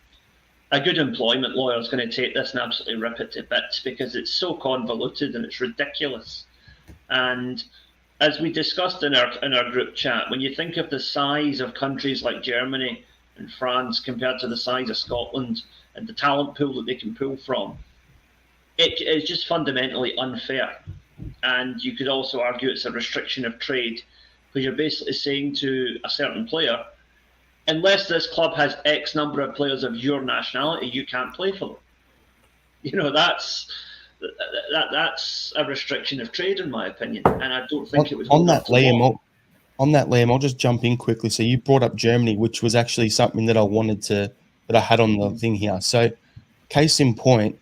A good employment lawyer is going to take this and absolutely rip it to bits, because it's so convoluted and it's ridiculous. And as we discussed in our group chat, when you think of the size of countries like Germany and France compared to the size of Scotland and the talent pool that they can pull from, it is just fundamentally unfair. And you could also argue it's a restriction of trade, because you're basically saying to a certain player, unless this club has X number of players of your nationality, you can't play for them. That's a restriction of trade, in my opinion, and I don't think it would hold up to law. On that, Liam, I'll just jump in quickly. So you brought up Germany, which was actually something that I had on the thing here. So case in point,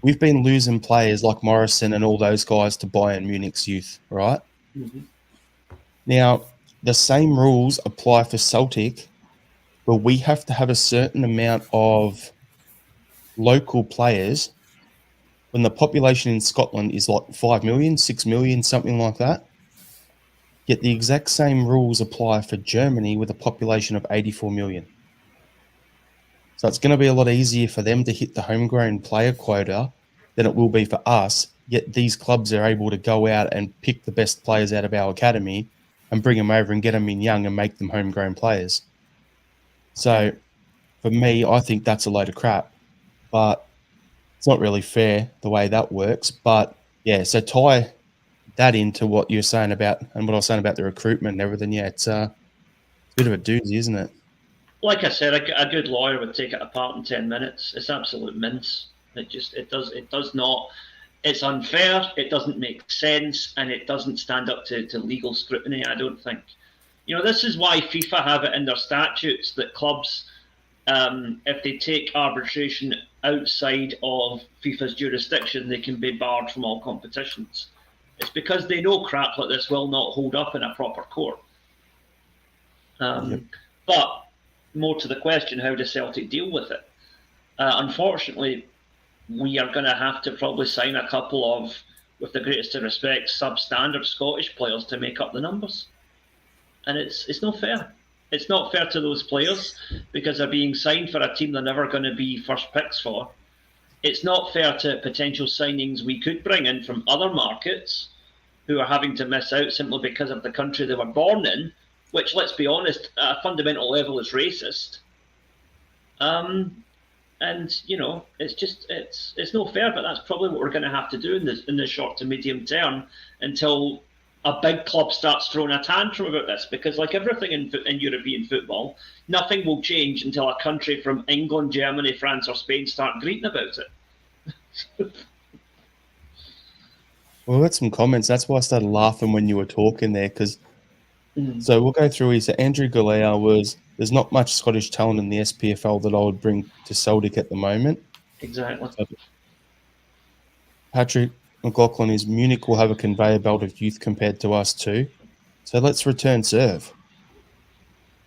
we've been losing players like Morrison and all those guys to Bayern Munich's youth, right? Mm-hmm. Now, the same rules apply for Celtic, but we have to have a certain amount of local players when the population in Scotland is like 5 million, 6 million, something like that. Yet the exact same rules apply for Germany with a population of 84 million. So it's going to be a lot easier for them to hit the homegrown player quota than it will be for us. Yet these clubs are able to go out and pick the best players out of our academy and bring them over and get them in young and make them homegrown players. So for me, I think that's a load of crap. But it's not really fair the way that works. But yeah, so tie that into what you're saying about, and what I was saying about the recruitment and everything. Yeah, it's a bit of a doozy, isn't it? Like I said, a good lawyer would take it apart in 10 minutes. It's absolute mince. It does not. It's unfair. It doesn't make sense, and it doesn't stand up to legal scrutiny, I don't think. This is why FIFA have it in their statutes that clubs, if they take arbitration outside of FIFA's jurisdiction, they can be barred from all competitions. It's because they know crap like this will not hold up in a proper court. But more to the question, how does Celtic deal with it? Unfortunately, we are going to have to probably sign a couple of, with the greatest of respect, substandard Scottish players to make up the numbers. And it's not fair. It's not fair to those players, because they're being signed for a team they're never going to be first picks for. It's not fair to potential signings we could bring in from other markets who are having to miss out simply because of the country they were born in which, let's be honest, at a fundamental level is racist. And it's no fair, but that's probably what we're going to have to do in the short to medium term until a big club starts throwing a tantrum about this. Because like everything in European football, nothing will change until a country from England, Germany, France, or Spain start greeting about it. Well, we got some comments. That's why I started laughing when you were talking there. Because so we'll go through. So Andrew Galea was. There's not much Scottish talent in the SPFL that I would bring to Celtic at the moment. Exactly. So Patrick McLaughlin is Munich will have a conveyor belt of youth compared to us too. So let's return serve.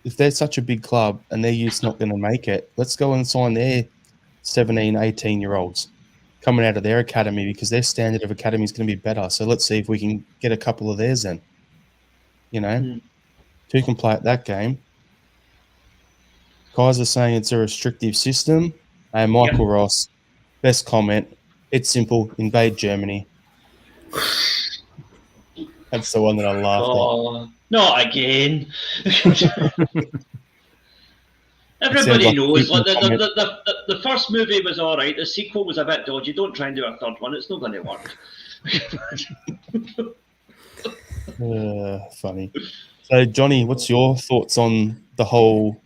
If they're such a big club and their youth's not going to make it, let's go and sign their 17, 18-year-olds coming out of their academy because their standard of academy is going to be better. So let's see if we can get a couple of theirs then. Who can play at that game? Kaiser saying it's a restrictive system. And Michael Ross, best comment. It's simple. Invade Germany. That's the one that I laughed at. Not again. Everybody knows. Like, the first movie was all right. The sequel was a bit dodgy. Don't try and do a third one. It's not going to work. Funny. So, Johnny, what's your thoughts on the whole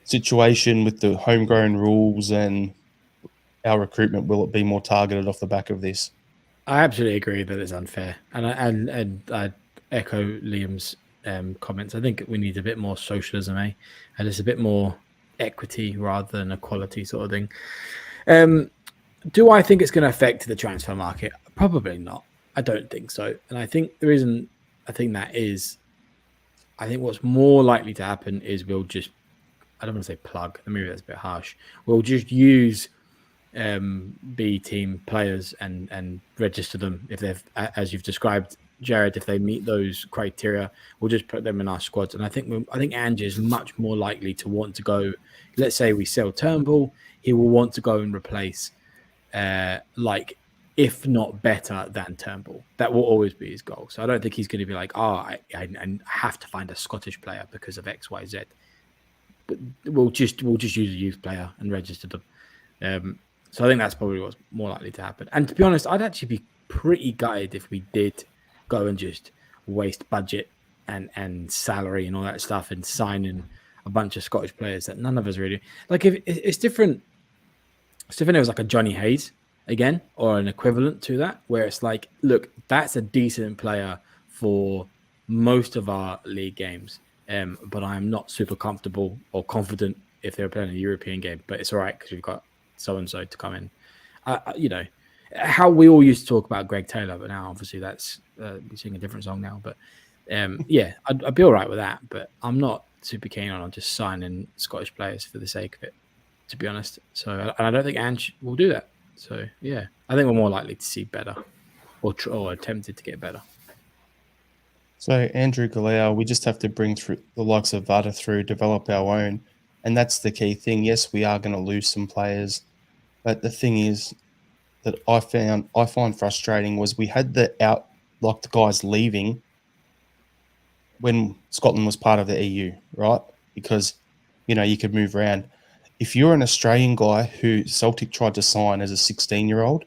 situation with the homegrown rules and our recruitment? Will it be more targeted off the back of this? I absolutely agree that it's unfair, and I echo Liam's comments. I think we need a bit more socialism, and it's a bit more equity rather than equality sort of thing. Do I think it's going to affect the transfer market? Probably not. I don't think so, and I think the reason I think that is, I think what's more likely to happen is we'll just, I don't want to say plug, maybe that's a bit harsh. We'll just use B team players and register them if they've, as you've described, Jared, if they meet those criteria, we'll just put them in our squads. And I think Ange is much more likely to want to go. Let's say we sell Turnbull, he will want to go and replace, if not better than Turnbull. That will always be his goal. So I don't think he's going to be like, I have to find a Scottish player because of X, Y, Z. But we'll just use a youth player and register them. So I think that's probably what's more likely to happen. And to be honest, I'd actually be pretty gutted if we did go and just waste budget and salary and all that stuff and sign in a bunch of Scottish players that none of us really like. If it's different, if it was like a Johnny Hayes again or an equivalent to that, where it's like, look, that's a decent player for most of our league games, but I am not super comfortable or confident if they're playing a European game. But it's all right because we've got so and so to come in. How we all used to talk about Greg Taylor, but now obviously that's we sing a different song now. But I'd be all right with that. But I'm not super keen on just signing Scottish players for the sake of it, to be honest. So I don't think Ange will do that. So yeah, I think we're more likely to see better or attempted to get better. So Andrew Galea, we just have to bring through the likes of Vada through, develop our own, and that's the key thing. Yes, we are going to lose some players, but the thing is that I find frustrating was we had the guys leaving when Scotland was part of the EU, right? Because you could move around. If you're an Australian guy who Celtic tried to sign as a 16-year-old,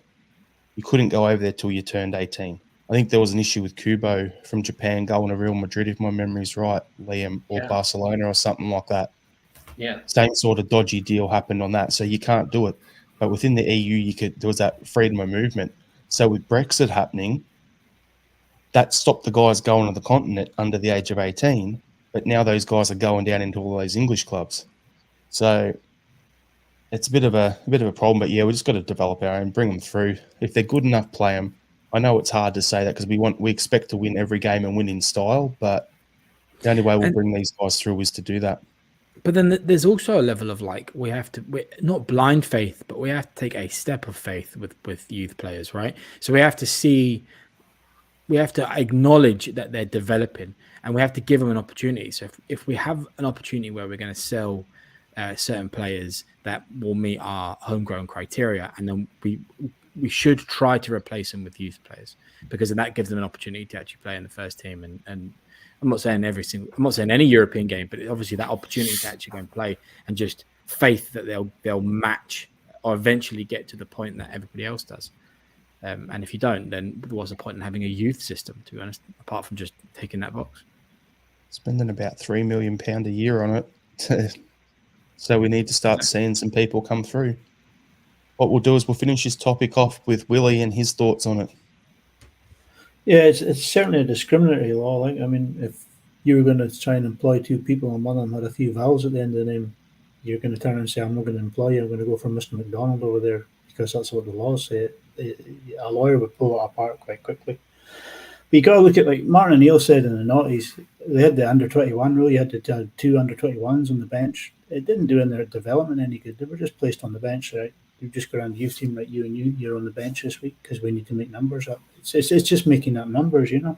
you couldn't go over there till you turned 18. I think there was an issue with Kubo from Japan going to Real Madrid, if my memory's right, Liam, or Barcelona or something like that. Yeah. Same sort of dodgy deal happened on that, so you can't do it. But within the EU, there was that freedom of movement. So with Brexit happening, that stopped the guys going to the continent under the age of 18. But now those guys are going down into all those English clubs. So it's a bit of a problem. But yeah, we just got to develop our own, bring them through. If they're good enough, play them. I know it's hard to say that because we expect to win every game and win in style. But the only way we'll bring these guys through is to do that. But then there's also a level of we're not blind faith, but we have to take a step of faith with youth players, right? So we have to acknowledge that they're developing and we have to give them an opportunity. So if we have an opportunity where we're going to sell certain players that will meet our homegrown criteria, and then we should try to replace them with youth players, because then that gives them an opportunity to actually play in the first team. And I'm not saying any European game, but obviously that opportunity to actually go and play, and just faith that they'll match or eventually get to the point that everybody else does. And if you don't, then what's the point in having a youth system, to be honest, apart from just taking that box? Spending about £3 million a year on it. So we need to start seeing some people come through. What we'll do is we'll finish this topic off with Willie and his thoughts on it. Yeah, it's certainly a discriminatory law. Like, I mean, if you were going to try and employ two people and one of them had a few vowels at the end of the name, you're going to turn and say, I'm not going to employ you, I'm going to go for Mr. McDonald over there, because that's what the laws say. A lawyer would pull it apart quite quickly. But you got to look at, like Martin O'Neill said in the noughties, they had the under-21 rule. You had to have two under-21s on the bench. It didn't do in their development any good. They were just placed on the bench, right? You just go around the youth team, like you're on the bench this week because we need to make numbers up. It's just making up numbers, you know.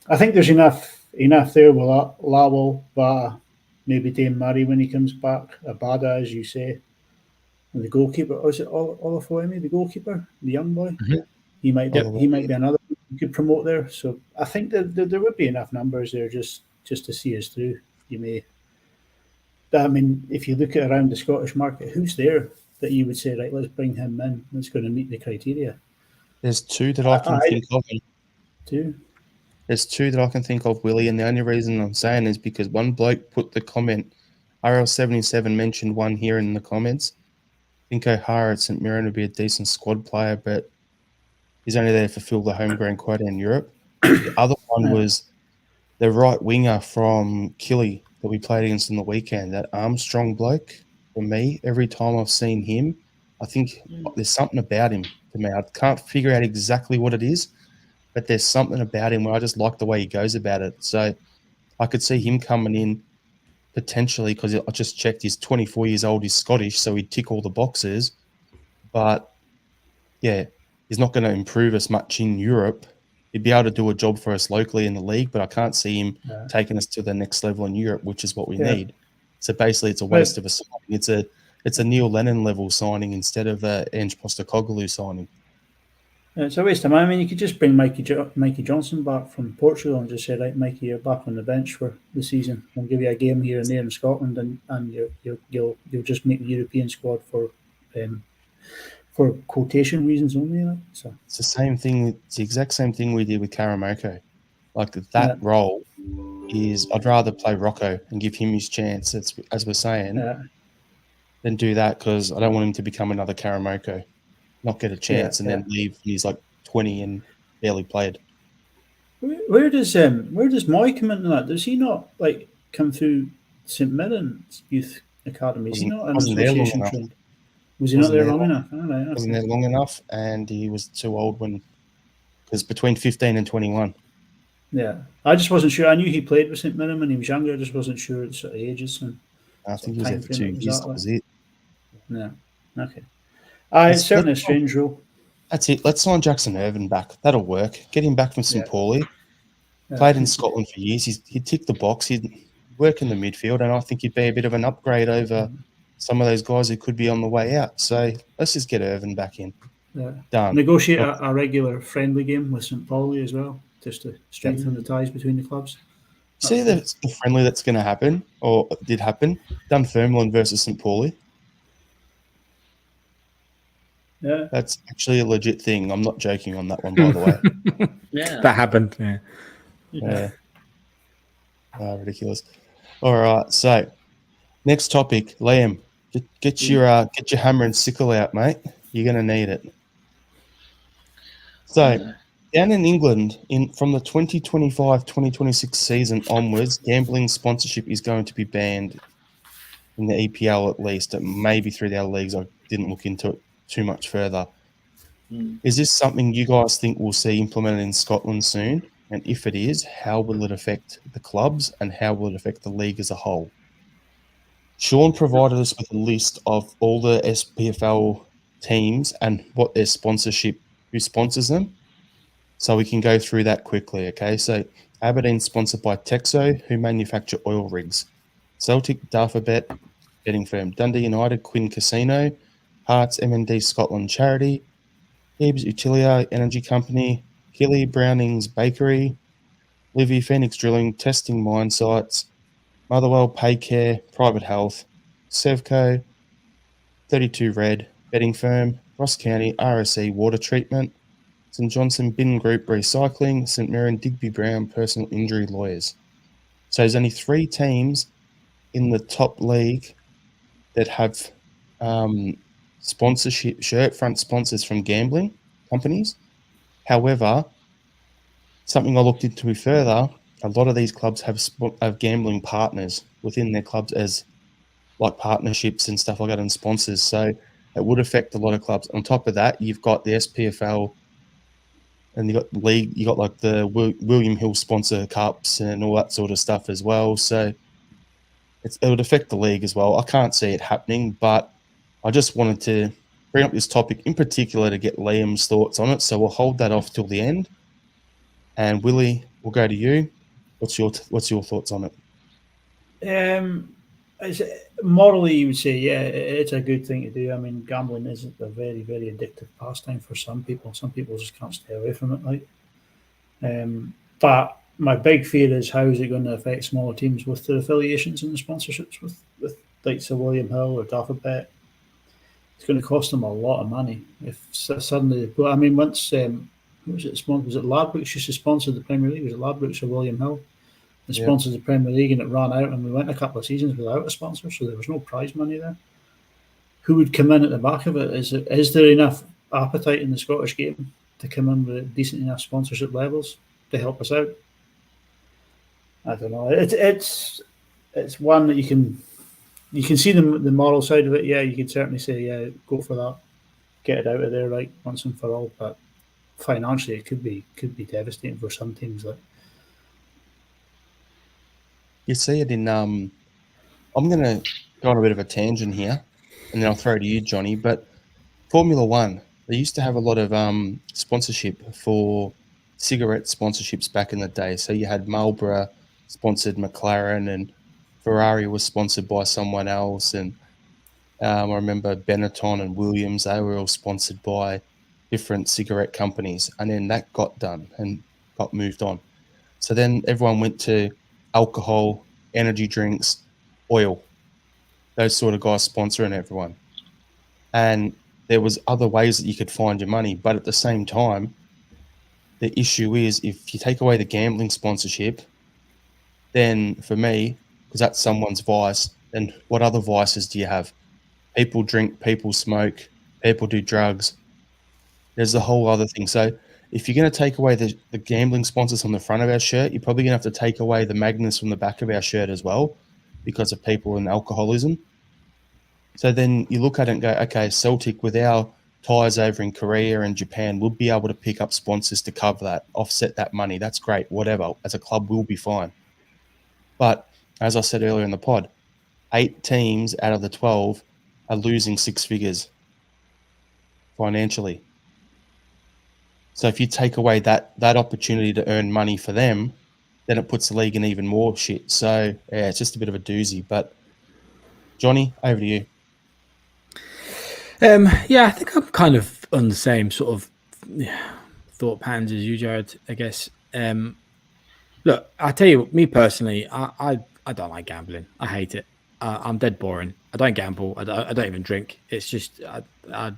I think there's enough there with Lawwell, Vata, maybe Dame Murray when he comes back, Abada, as you say, and the goalkeeper. Oh, is it Olafoemi, the goalkeeper, the young boy? Mm-hmm. He might be another you could promote there. So I think that there would be enough numbers there just to see us through. I mean, if you look at around the Scottish market, who's there that you would say, right, let's bring him in, that's going to meet the criteria? There's two that I can think of. Two? There's two that I can think of, Willie, and the only reason I'm saying is because one bloke put the comment, RL77 mentioned one here in the comments. I think O'Hara at St Mirren would be a decent squad player, but he's only there to fulfill the homegrown quota in Europe. The other one was the right winger from Killie that we played against on the weekend, that Armstrong bloke. For me, every time I've seen him, I think there's something about him to me. I can't figure out exactly what it is, but there's something about him where I just like the way he goes about it. So I could see him coming in potentially, because I just checked, he's 24 years old, he's Scottish, so he'd tick all the boxes. But yeah, he's not going to improve us much in Europe. He'd be able to do a job for us locally in the league, but I can't see him taking us to the next level in Europe, which is what we need. So basically, it's a waste of a signing. It's a Neil Lennon level signing instead of a Ange Postecoglou signing. It's a waste of money. I mean, you could just bring Mikey Johnson back from Portugal and just say, right, Mikey, you're back on the bench for the season. We'll give you a game here and there in Scotland, and you'll just make the European squad for quotation reasons only. Like, so it's the same thing. It's the exact same thing we did with Karamoko. Like that role is, I'd rather play Rocco and give him his chance. As we're saying, than do that, because I don't want him to become another Karamoko, not get a chance and then leave. He's like 20 and barely played. Where does Moy come into that? Does he not like come through St Mirren's youth academy? Is he not an association trained? Was he not there long enough? Wasn't there long enough, and he was too old because between 15 and 21. Yeah, I just wasn't sure. I knew he played with St Mirren when he was younger. I just wasn't sure the sort of ages. And I think he was there for 2 years. That was it. Yeah. Okay. It's certainly a strange rule. That's it. Let's sign Jackson Irvine back. That'll work. Get him back from St Pauli. Played in Scotland for years. He'd tick the box. He'd work in the midfield, and I think he'd be a bit of an upgrade over some of those guys who could be on the way out. So let's just get Irvine back in. Yeah. Done. Negotiate a regular friendly game with St Pauli as well, just to strengthen the ties between the clubs. See the friendly that's going to happen, or did happen, Dunfermline versus St Pauli. Yeah. That's actually a legit thing. I'm not joking on that one, by the way. That happened. Yeah. Oh, ridiculous. All right. So, next topic, Liam. Get your hammer and sickle out, mate. You're going to need it. So, down in England, from the 2025-2026 season onwards, gambling sponsorship is going to be banned in the EPL at least, maybe through the other leagues. I didn't look into it too much further. Is this something you guys think we'll see implemented in Scotland soon? And if it is, how will it affect the clubs and how will it affect the league as a whole? Sean provided us with a list of all the SPFL teams and what their sponsorship, who sponsors them. So we can go through that quickly, okay? So Aberdeen's sponsored by Texo, who manufacture oil rigs. Celtic, Darfabet, betting firm. Dundee United, Quinn Casino. Hearts MND Scotland Charity, Gibbs Utilia Energy Company, Killie Brownings Bakery, Livy Phoenix Drilling Testing Mine Sites, Motherwell Paycare Private Health, Sevco, 32 Red Betting Firm, Ross County RSE Water Treatment, St Johnson Bin Group Recycling, St Mirren Digby Brown Personal Injury Lawyers. So there's only 3 teams in the top league that have sponsorship, shirt front sponsors from gambling companies. However, something I looked into further, a lot of these clubs have gambling partners within their clubs as like partnerships and stuff like that and sponsors. So it would affect a lot of clubs. On top of that, you've got the SPFL and you got the league, you got like the William Hill sponsor cups and all that sort of stuff as well. So it would affect the league as well. I can't see it happening, but I just wanted to bring up this topic in particular to get Liam's thoughts on it. So we'll hold that off till the end. And Willie, we'll go to you. What's your thoughts on it? Morally, you would say, yeah, it's a good thing to do. I mean, gambling is a very, very addictive pastime for some people. Some people just can't stay away from it. But my big fear is how is it going to affect smaller teams with their affiliations and the sponsorships with like Sir William Hill or Daffabet. It's going to cost them a lot of money if suddenly. Well, I mean, once who was it? Was it Ladbrokes used to sponsor the Premier League? Was it Ladbrokes or William Hill? They sponsored the Premier League and it ran out, and we went a couple of seasons without a sponsor, so there was no prize money there. Who would come in at the back of it? Is there enough appetite in the Scottish game to come in with decent enough sponsorship levels to help us out? I don't know. It's one that you can see the moral side of it. Yeah, you can certainly say, yeah, go for that, get it out of there, right, once and for all. But financially, it could be devastating for some teams. Like you see it in. I'm going to go on a bit of a tangent here, and then I'll throw it to you, Johnny. But Formula One, they used to have a lot of sponsorship for cigarette sponsorships back in the day. So you had Marlboro sponsored McLaren, and Ferrari was sponsored by someone else. And I remember Benetton and Williams, they were all sponsored by different cigarette companies. And then that got done and got moved on. So then everyone went to alcohol, energy drinks, oil, those sort of guys sponsoring everyone. And there was other ways that you could find your money. But at the same time, the issue is if you take away the gambling sponsorship, then for me, because that's someone's vice, then what other vices do you have? People drink, people smoke, people do drugs. There's the whole other thing. So if you're going to take away the gambling sponsors on the front of our shirt, you're probably going to have to take away the magnets from the back of our shirt as well because of people and alcoholism. So then you look at it and go, okay, Celtic, with our ties over in Korea and Japan, we'll be able to pick up sponsors to cover that, offset that money. That's great, whatever. As a club, we'll be fine. But as I said earlier in the pod, 8 teams out of the 12 are losing 6 figures financially. So if you take away that opportunity to earn money for them, then it puts the league in even more shit. So yeah, it's just a bit of a doozy. But Johnny, over to you. Yeah, I think I'm kind of on the same sort of thought patterns as you, Jared, I guess. Look, I tell you, me personally, I don't like gambling. I hate it. I'm dead boring. I don't gamble. I don't even drink. It's just, I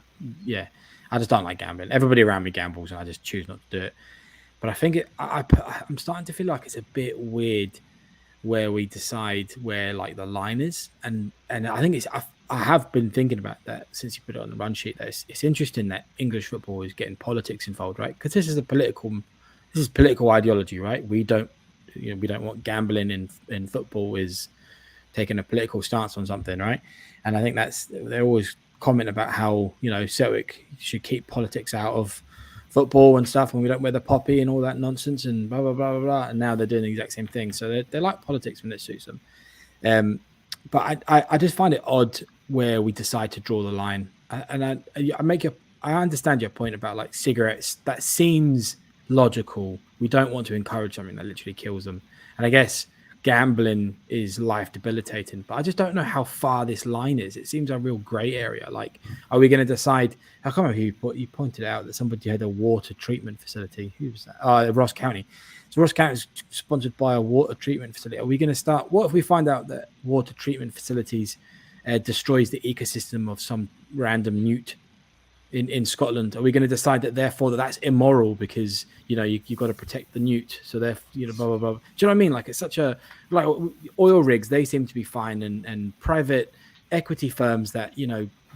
just don't like gambling. Everybody around me gambles, and I just choose not to do it. But I think I'm starting to feel like it's a bit weird where we decide where like the line is, and I think I have been thinking about that since you put it on the run sheet. That it's interesting that English football is getting politics involved, right? Because this is political ideology, right? We don't want gambling in football is taking a political stance on something, right? And I think they're always comment about how Celtic should keep politics out of football and stuff, and we don't wear the poppy and all that nonsense and blah blah blah blah blah. And now they're doing the exact same thing. So they like politics when it suits them. But I just find it odd where we decide to draw the line. And I understand your point about like cigarettes. That seems logical. We don't want to encourage something that literally kills them. And I guess gambling is life debilitating, but I just don't know how far this line is. It seems a real grey area. Like, are we going to decide? I can't remember who you pointed out that somebody had a water treatment facility. Who was that? Ross County. So Ross County is sponsored by a water treatment facility. Are we going to start? What if we find out that water treatment facilities destroys the ecosystem of some random newt in Scotland? Are we going to decide that therefore that's immoral because you've got to protect the newt? So therefore, blah blah blah. Do you know what I mean? Like, it's such a oil rigs. They seem to be fine, and private equity firms that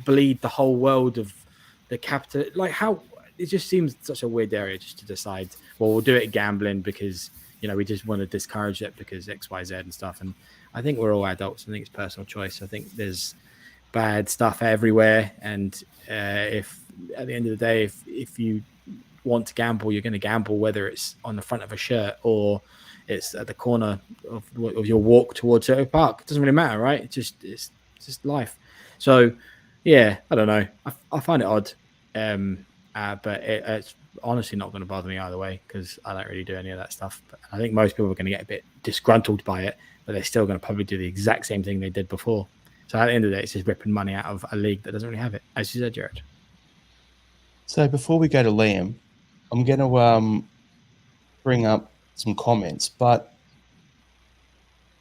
bleed the whole world of the capital. Like, how it just seems such a weird area just to decide. Well, we'll do it gambling because we just want to discourage it because X, Y, Z and stuff. And I think we're all adults. I think it's personal choice. I think there's bad stuff everywhere, and if at the end of the day, if you want to gamble, you're going to gamble, whether it's on the front of a shirt or it's at the corner of your walk towards a park. It doesn't really matter, right? It's just life. So yeah, I don't know. I find it odd, but it's honestly not going to bother me either way because I don't really do any of that stuff. But I think most people are going to get a bit disgruntled by it, but they're still going to probably do the exact same thing they did before. So at the end of the day, it's just ripping money out of a league that doesn't really have it, as you said, Jared. So before we go to Liam, I'm going to bring up some comments, but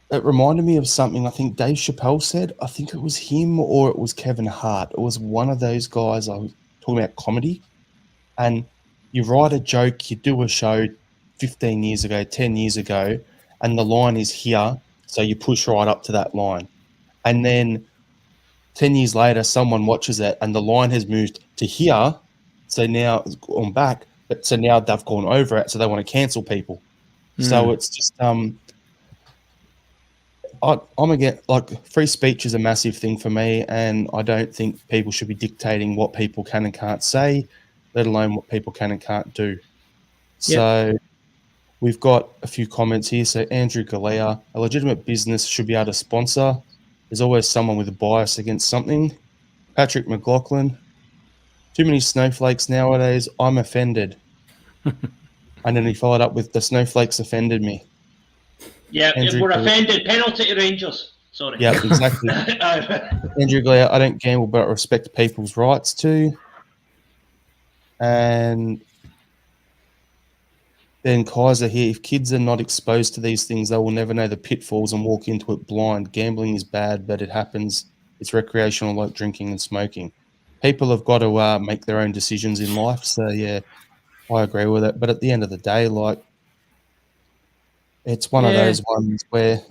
it reminded me of something I think Dave Chappelle said. I think it was him or it was Kevin Hart. It was one of those guys. I was talking about comedy, and you write a joke, you do a show 15 years ago, 10 years ago, and the line is here, so you push right up to that line. And then 10 years later, someone watches it and the line has moved to here. So now it's gone back, but so now they've gone over it. So they want to cancel people. So it's just, I'm again, like, free speech is a massive thing for me. And I don't think people should be dictating what people can and can't say, let alone what people can and can't do. So we've got a few comments here. So Andrew Galea, a legitimate business should be able to sponsor. There's always someone with a bias against something. Patrick McLaughlin, too many snowflakes nowadays. I'm offended. And then he followed up with, the snowflakes offended me. Yeah, we're offended. Penalty to Rangers. Sorry. Yeah, exactly. Andrew Glare, I don't gamble, but I respect people's rights too. And then Kaiser here, if kids are not exposed to these things, they will never know the pitfalls and walk into it blind. Gambling is bad, but it happens. It's recreational like drinking and smoking. People have got to make their own decisions in life. So, yeah, I agree with it. But at the end of the day, like, it's one of those ones where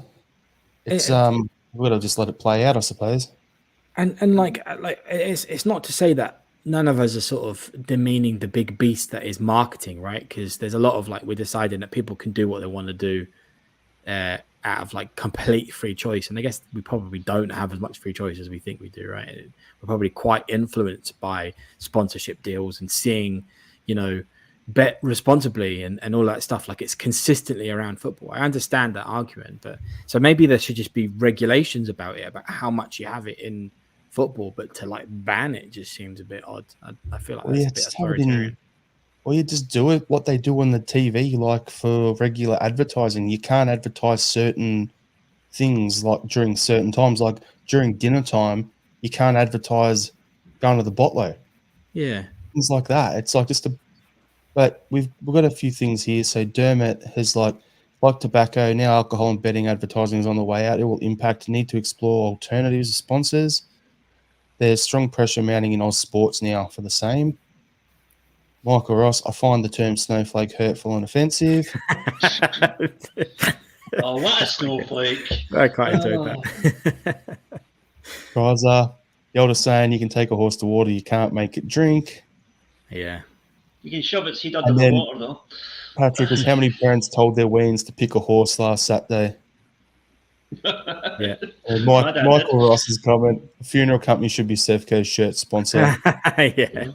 it's we've got to just let it play out, I suppose. And like it's not to say that none of us are sort of demeaning the big beast that is marketing, right? Because there's a lot of, like, we're deciding that people can do what they want to do out of, like, complete free choice. And I guess we probably don't have as much free choice as we think we do, right? We're probably quite influenced by sponsorship deals and seeing, bet responsibly and all that stuff. Like, it's consistently around football. I understand that argument, but so maybe there should just be regulations about it, about how much you have it in football, but to, like, ban it just seems a bit odd. I feel like that's a bit authoritarian. Or you just do it what they do on the TV, like for regular advertising. You can't advertise certain things like during certain times, like during dinner time. You can't advertise going to the botlo. Yeah, things like that. It's like just a. But we've got a few things here. So Dermot has like tobacco, now alcohol and betting advertising is on the way out. It will impact. Need to explore alternatives as sponsors. There's strong pressure mounting in Oz sports now for the same. Michael Ross, I find the term snowflake hurtful and offensive. Oh, what a snowflake. I quite enjoyed that. Riser, the older saying, you can take a horse to water, you can't make it drink. Yeah. You can shove its head under the water, though. Patrick was, how many parents told their weans to pick a horse last Saturday? Yeah. Michael Ross's comment, a funeral company should be Sefco's shirt sponsor. Yeah.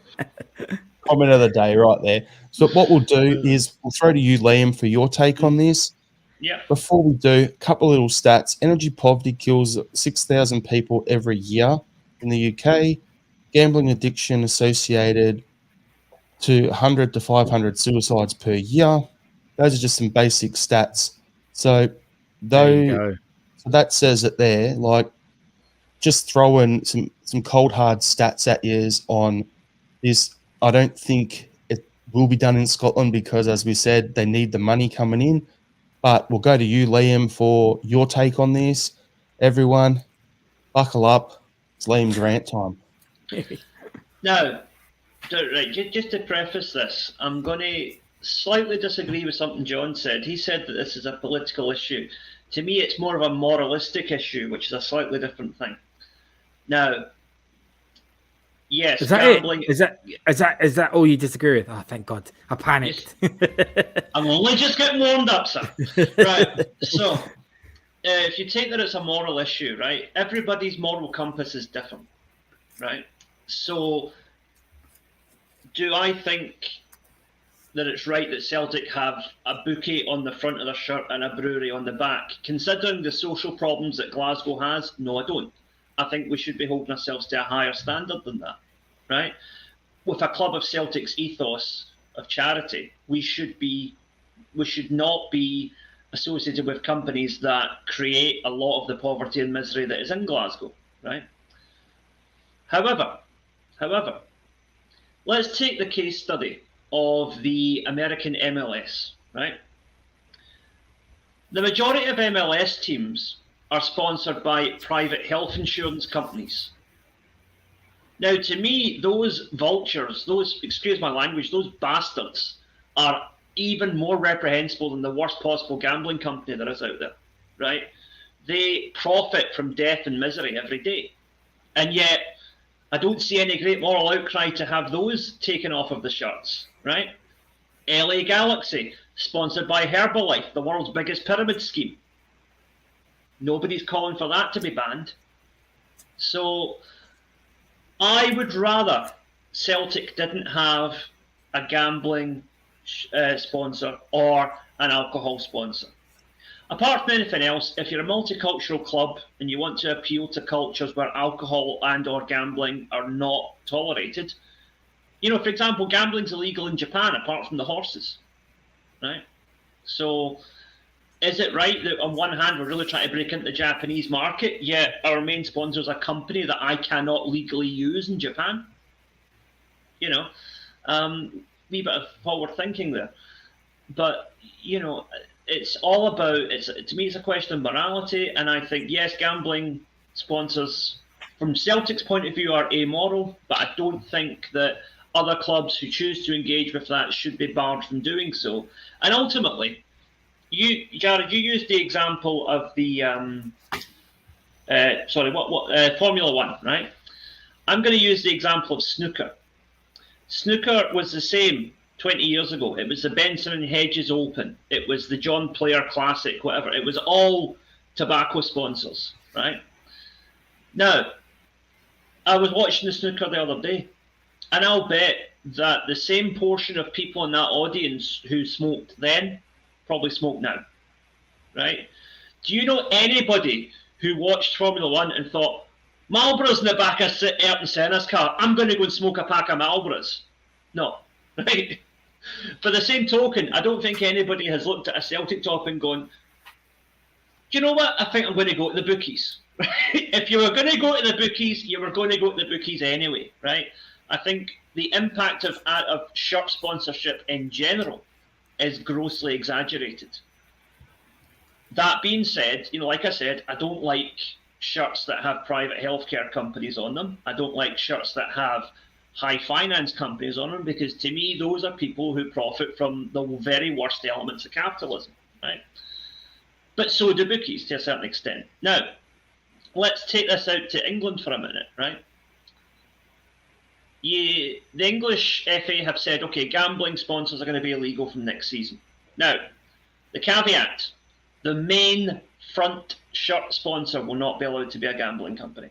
Comment of the day right there. So what we'll do is we'll throw to you, Liam, for your take on this. Yeah. Before we do, a couple of little stats. Energy poverty kills 6,000 people every year in the UK. Gambling addiction associated to 100 to 500 suicides per year. Those are just some basic stats. So There you Though, go. so that says it there. Like, just throwing some cold hard stats at you on this. I don't think it will be done in Scotland because, as we said, they need the money coming in. But we'll go to you, Liam, for your take on this. Everyone, buckle up. It's Liam Grant time. Now, right, just to preface this, I'm going to slightly disagree with something John said. He said that this is a political issue. To me, it's more of a moralistic issue, which is a slightly different thing. Now, yes, Is that gambling. it? Is that all you disagree with? Oh, thank God! I panicked. I'm only just getting warmed up, sir. Right. So, if you take that it's a moral issue, right? Everybody's moral compass is different, right? So, do I think that it's right that Celtic have a bookie on the front of their shirt and a brewery on the back? Considering the social problems that Glasgow has, no, I don't. I think we should be holding ourselves to a higher standard than that, right? With a club of Celtic's ethos of charity, we should not be associated with companies that create a lot of the poverty and misery that is in Glasgow, right? However, let's take the case study of the American MLS, right? The majority of MLS teams are sponsored by private health insurance companies. Now, to me, those vultures, excuse my language, those bastards are even more reprehensible than the worst possible gambling company there is out there, right? They profit from death and misery every day. And yet, I don't see any great moral outcry to have those taken off of the shirts, right? LA Galaxy, sponsored by Herbalife, the world's biggest pyramid scheme. Nobody's calling for that to be banned. So I would rather Celtic didn't have a gambling sponsor or an alcohol sponsor. Apart from anything else, if you're a multicultural club and you want to appeal to cultures where alcohol and or gambling are not tolerated, you know, for example, gambling's illegal in Japan apart from the horses, right? So is it right that on one hand we're really trying to break into the Japanese market, yet our main sponsor is a company that I cannot legally use in Japan? You know, wee bit of forward thinking there. But, you know, it's all about, to me, it's a question of morality. And I think, yes, gambling sponsors, from Celtic's point of view, are amoral, but I don't think that other clubs who choose to engage with that should be barred from doing so. And ultimately, Jared, you used the example of the Formula One, right? I'm going to use the example of snooker. Snooker was the same 20 years ago. It was the Benson and Hedges Open. It was the John Player Classic, whatever. It was all tobacco sponsors, right? Now, I was watching the snooker the other day, and I'll bet that the same portion of people in that audience who smoked then probably smoke now, right? Do you know anybody who watched Formula One and thought, Marlboro's in the back of Ayrton Senna's car, I'm going to go and smoke a pack of Marlboros? No, right? For the same token, I don't think anybody has looked at a Celtic top and gone, do you know what? I think I'm going to go to the bookies. Right? If you were going to go to the bookies, you were going to go to the bookies anyway, right? I think the impact of shirt sponsorship in general is grossly exaggerated. That being said, you know, like I said, I don't like shirts that have private healthcare companies on them. I don't like shirts that have high finance companies on them, because to me, those are people who profit from the very worst elements of capitalism, right? But so do bookies to a certain extent. Now, let's take this out to England for a minute, right? The English FA have said, okay, gambling sponsors are going to be illegal from next season. Now, the caveat, the main front shirt sponsor will not be allowed to be a gambling company.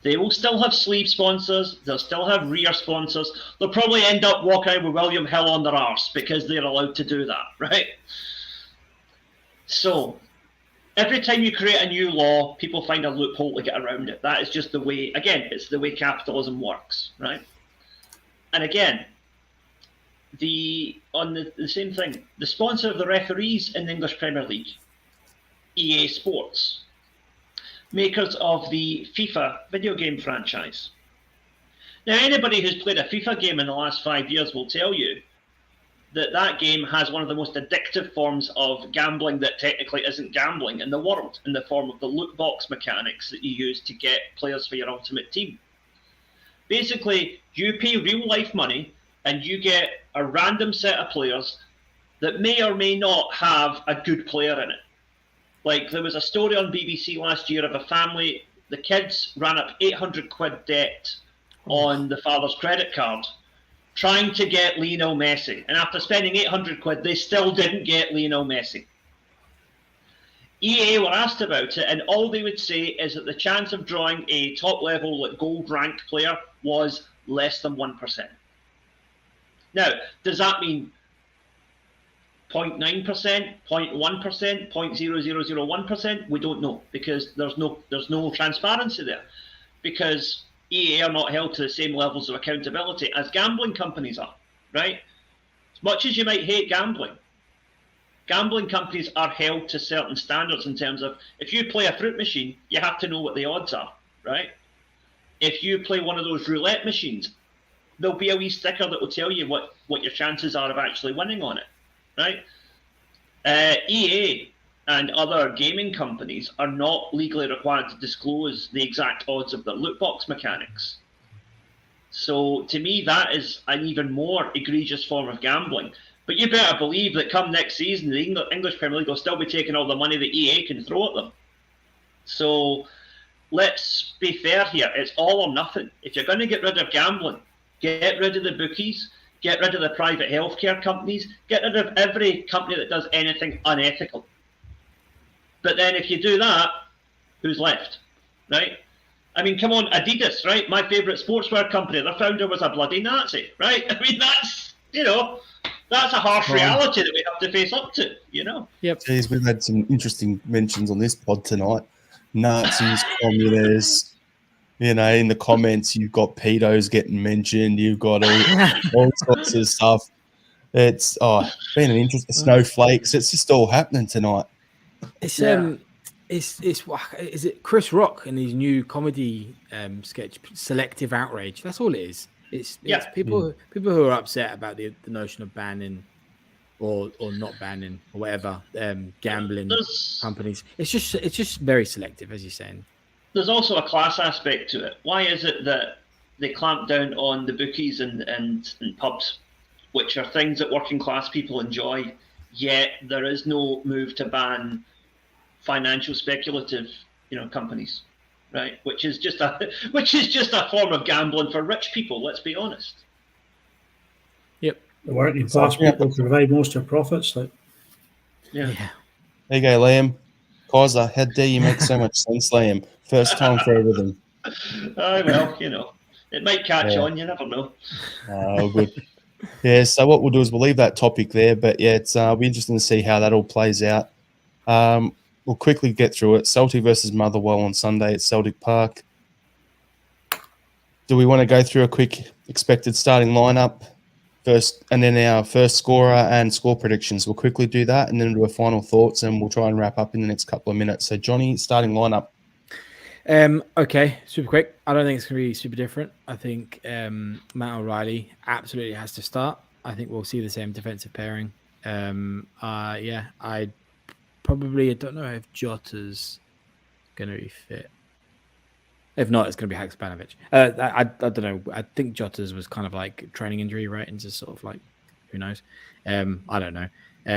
They will still have sleeve sponsors, they'll still have rear sponsors, they'll probably end up walking out with William Hill on their arse because they're allowed to do that, right? So, every time you create a new law, people find a loophole to get around it. That is just the way, again, it's the way capitalism works, right? And again, the same thing, the sponsor of the referees in the English Premier League, EA Sports, makers of the FIFA video game franchise. Now, anybody who's played a FIFA game in the last 5 years will tell you that that game has one of the most addictive forms of gambling that technically isn't gambling in the world, in the form of the loot box mechanics that you use to get players for your ultimate team. Basically, you pay real life money and you get a random set of players that may or may not have a good player in it. Like, there was a story on BBC last year of a family, the kids ran up 800 quid debt on the father's credit card trying to get Lionel Messi. And after spending 800 quid, they still didn't get Lionel Messi. EA were asked about it, and all they would say is that the chance of drawing a top-level like gold rank player was less than 1%. Now, does that mean 0.9%, 0.1%, 0.0001%? We don't know, because there's no transparency there, because EA are not held to the same levels of accountability as gambling companies are, right? As much as you might hate gambling companies are held to certain standards in terms of, if you play a fruit machine, you have to know what the odds are, right? If you play one of those roulette machines, there'll be a wee sticker that will tell you what your chances are of actually winning on it, right? EA and other gaming companies are not legally required to disclose the exact odds of their loot box mechanics. So to me, that is an even more egregious form of gambling. But you better believe that come next season, the English Premier League will still be taking all the money that EA can throw at them. So let's be fair here. It's all or nothing. If you're going to get rid of gambling, get rid of the bookies, get rid of the private healthcare companies, get rid of every company that does anything unethical. But then if you do that, who's left, right? I mean, come on, Adidas, right? My favourite sportswear company, their founder was a bloody Nazi, right? I mean, that's, that's a harsh reality that we have to face up to, Yep. Geez, we've had some interesting mentions on this pod tonight. Nazis, communists, in the comments, you've got pedos getting mentioned, you've got all sorts of stuff. It's been an interesting snowflakes. It's just all happening tonight. It's is it Chris Rock and his new comedy sketch, Selective Outrage? That's all it is. It's people who are upset about the notion of banning or not banning or whatever gambling companies. It's just very selective, as you're saying. There's also a class aspect to it. Why is it that they clamp down on the bookies and pubs, which are things that working class people enjoy, yet there is no move to ban financial speculative, companies, right? Which is just a form of gambling for rich people. Let's be honest. Yep. The working class people provide most of their profits. Yeah. There you go, Liam. Kaiser, how dare you make so much sense, Liam? First time for everything. Well, it might catch on. You never know. Oh, good. Yeah. So what we'll do is we'll leave that topic there. But yeah, it'll be interesting to see how that all plays out. We'll quickly get through it. Celtic versus Motherwell on Sunday at Celtic Park. Do we want to go through a quick expected starting lineup first, and then our first scorer and score predictions? We'll quickly do that, and then do our final thoughts, and we'll try and wrap up in the next couple of minutes. So, Johnny, starting lineup. Okay, super quick. I don't think it's going to be super different. I think Matt O'Reilly absolutely has to start. I think we'll see the same defensive pairing. I probably don't know if Jota's going to be fit. If not, it's going to be Haksabanovic. I don't know. I think Jota's was kind of like training injury, right? And just sort of like, who knows? I don't know.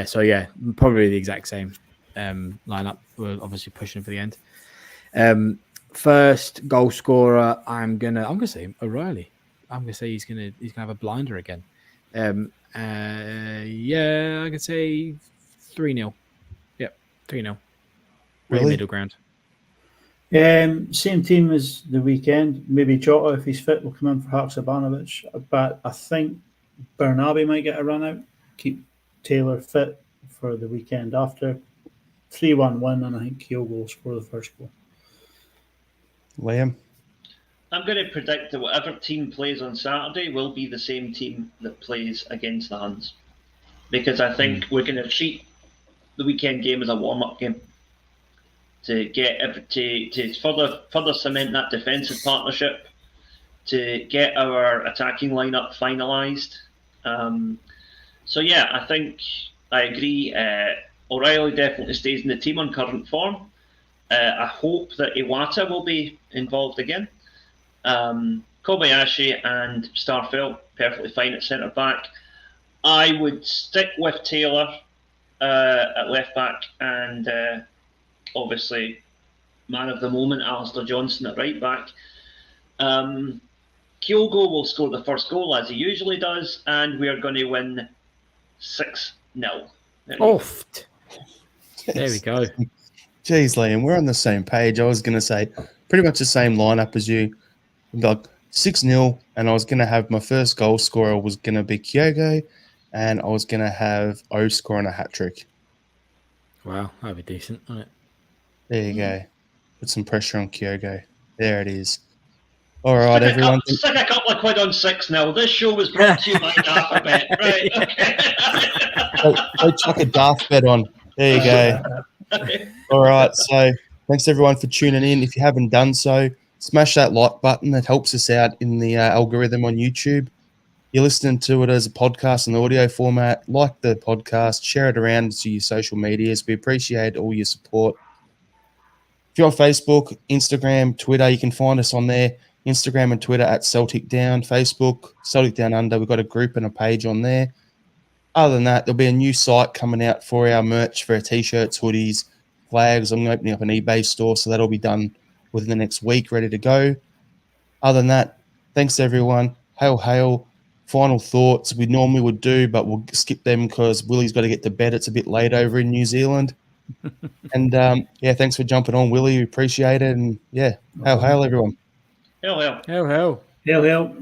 So yeah, probably the exact same lineup. We're obviously pushing for the end. First goal scorer, I'm gonna say O'Reilly. I'm gonna say he's gonna have a blinder again. I could say 3-0. Yep, 3-0. Really middle ground. Same team as the weekend. Maybe Jota, if he's fit, will come in for Haksabanovic. But I think Bernabe might get a run out. Keep Taylor fit for the weekend after. 3-1 win, and I think Kyogo will score the first goal. Liam? I'm going to predict that whatever team plays on Saturday will be the same team that plays against the Huns. Because I think we're going to treat the weekend game as a warm-up game. to get to further cement that defensive partnership, to get our attacking lineup finalised. So yeah, I think I agree. O'Reilly definitely stays in the team on current form. I hope that Iwata will be involved again. Kobayashi and Starfelt perfectly fine at centre back. I would stick with Taylor at left back, and obviously man of the moment, Alistair Johnson at right back. Kyogo will score the first goal as he usually does, and we are going to win 6-0. Off. There we go. Jeez, Liam, we're on the same page. I was going to say pretty much the same lineup as you. Like 6-0, and I was going to have my first goal scorer was going to be Kyogo, and I was going to have O scoring a hat-trick. Wow, that'd be decent, wouldn't it? There you go. Put some pressure on Kyogo. There it is. All right, everyone. Stick a couple of quid on 6-0. This show was brought to you by Alphabet. Right, okay. Go chuck a daft bet on. There you go. All right, so thanks everyone for tuning in. If you haven't done so, smash that like button. That helps us out in the algorithm on YouTube. You're listening to it as a podcast in the audio format. Like the podcast, share it around to your social medias. We appreciate all your support. If you're on Facebook, Instagram, Twitter, you can find us on there. Instagram and Twitter at Celtic Down. Facebook, Celtic Down Under. We've got a group and a page on there. Other than that, there'll be a new site coming out for our merch, for our T-shirts, hoodies, flags. I'm opening up an eBay store, so that'll be done within the next week, ready to go. Other than that, thanks everyone. Hail, hail. Final thoughts we normally would do, but we'll skip them because Willie's got to get to bed. It's a bit late over in New Zealand. And yeah, thanks for jumping on, Willie. We appreciate it. And yeah, hail, hail everyone. Hail, hail. Hail, hail. Hail, hail.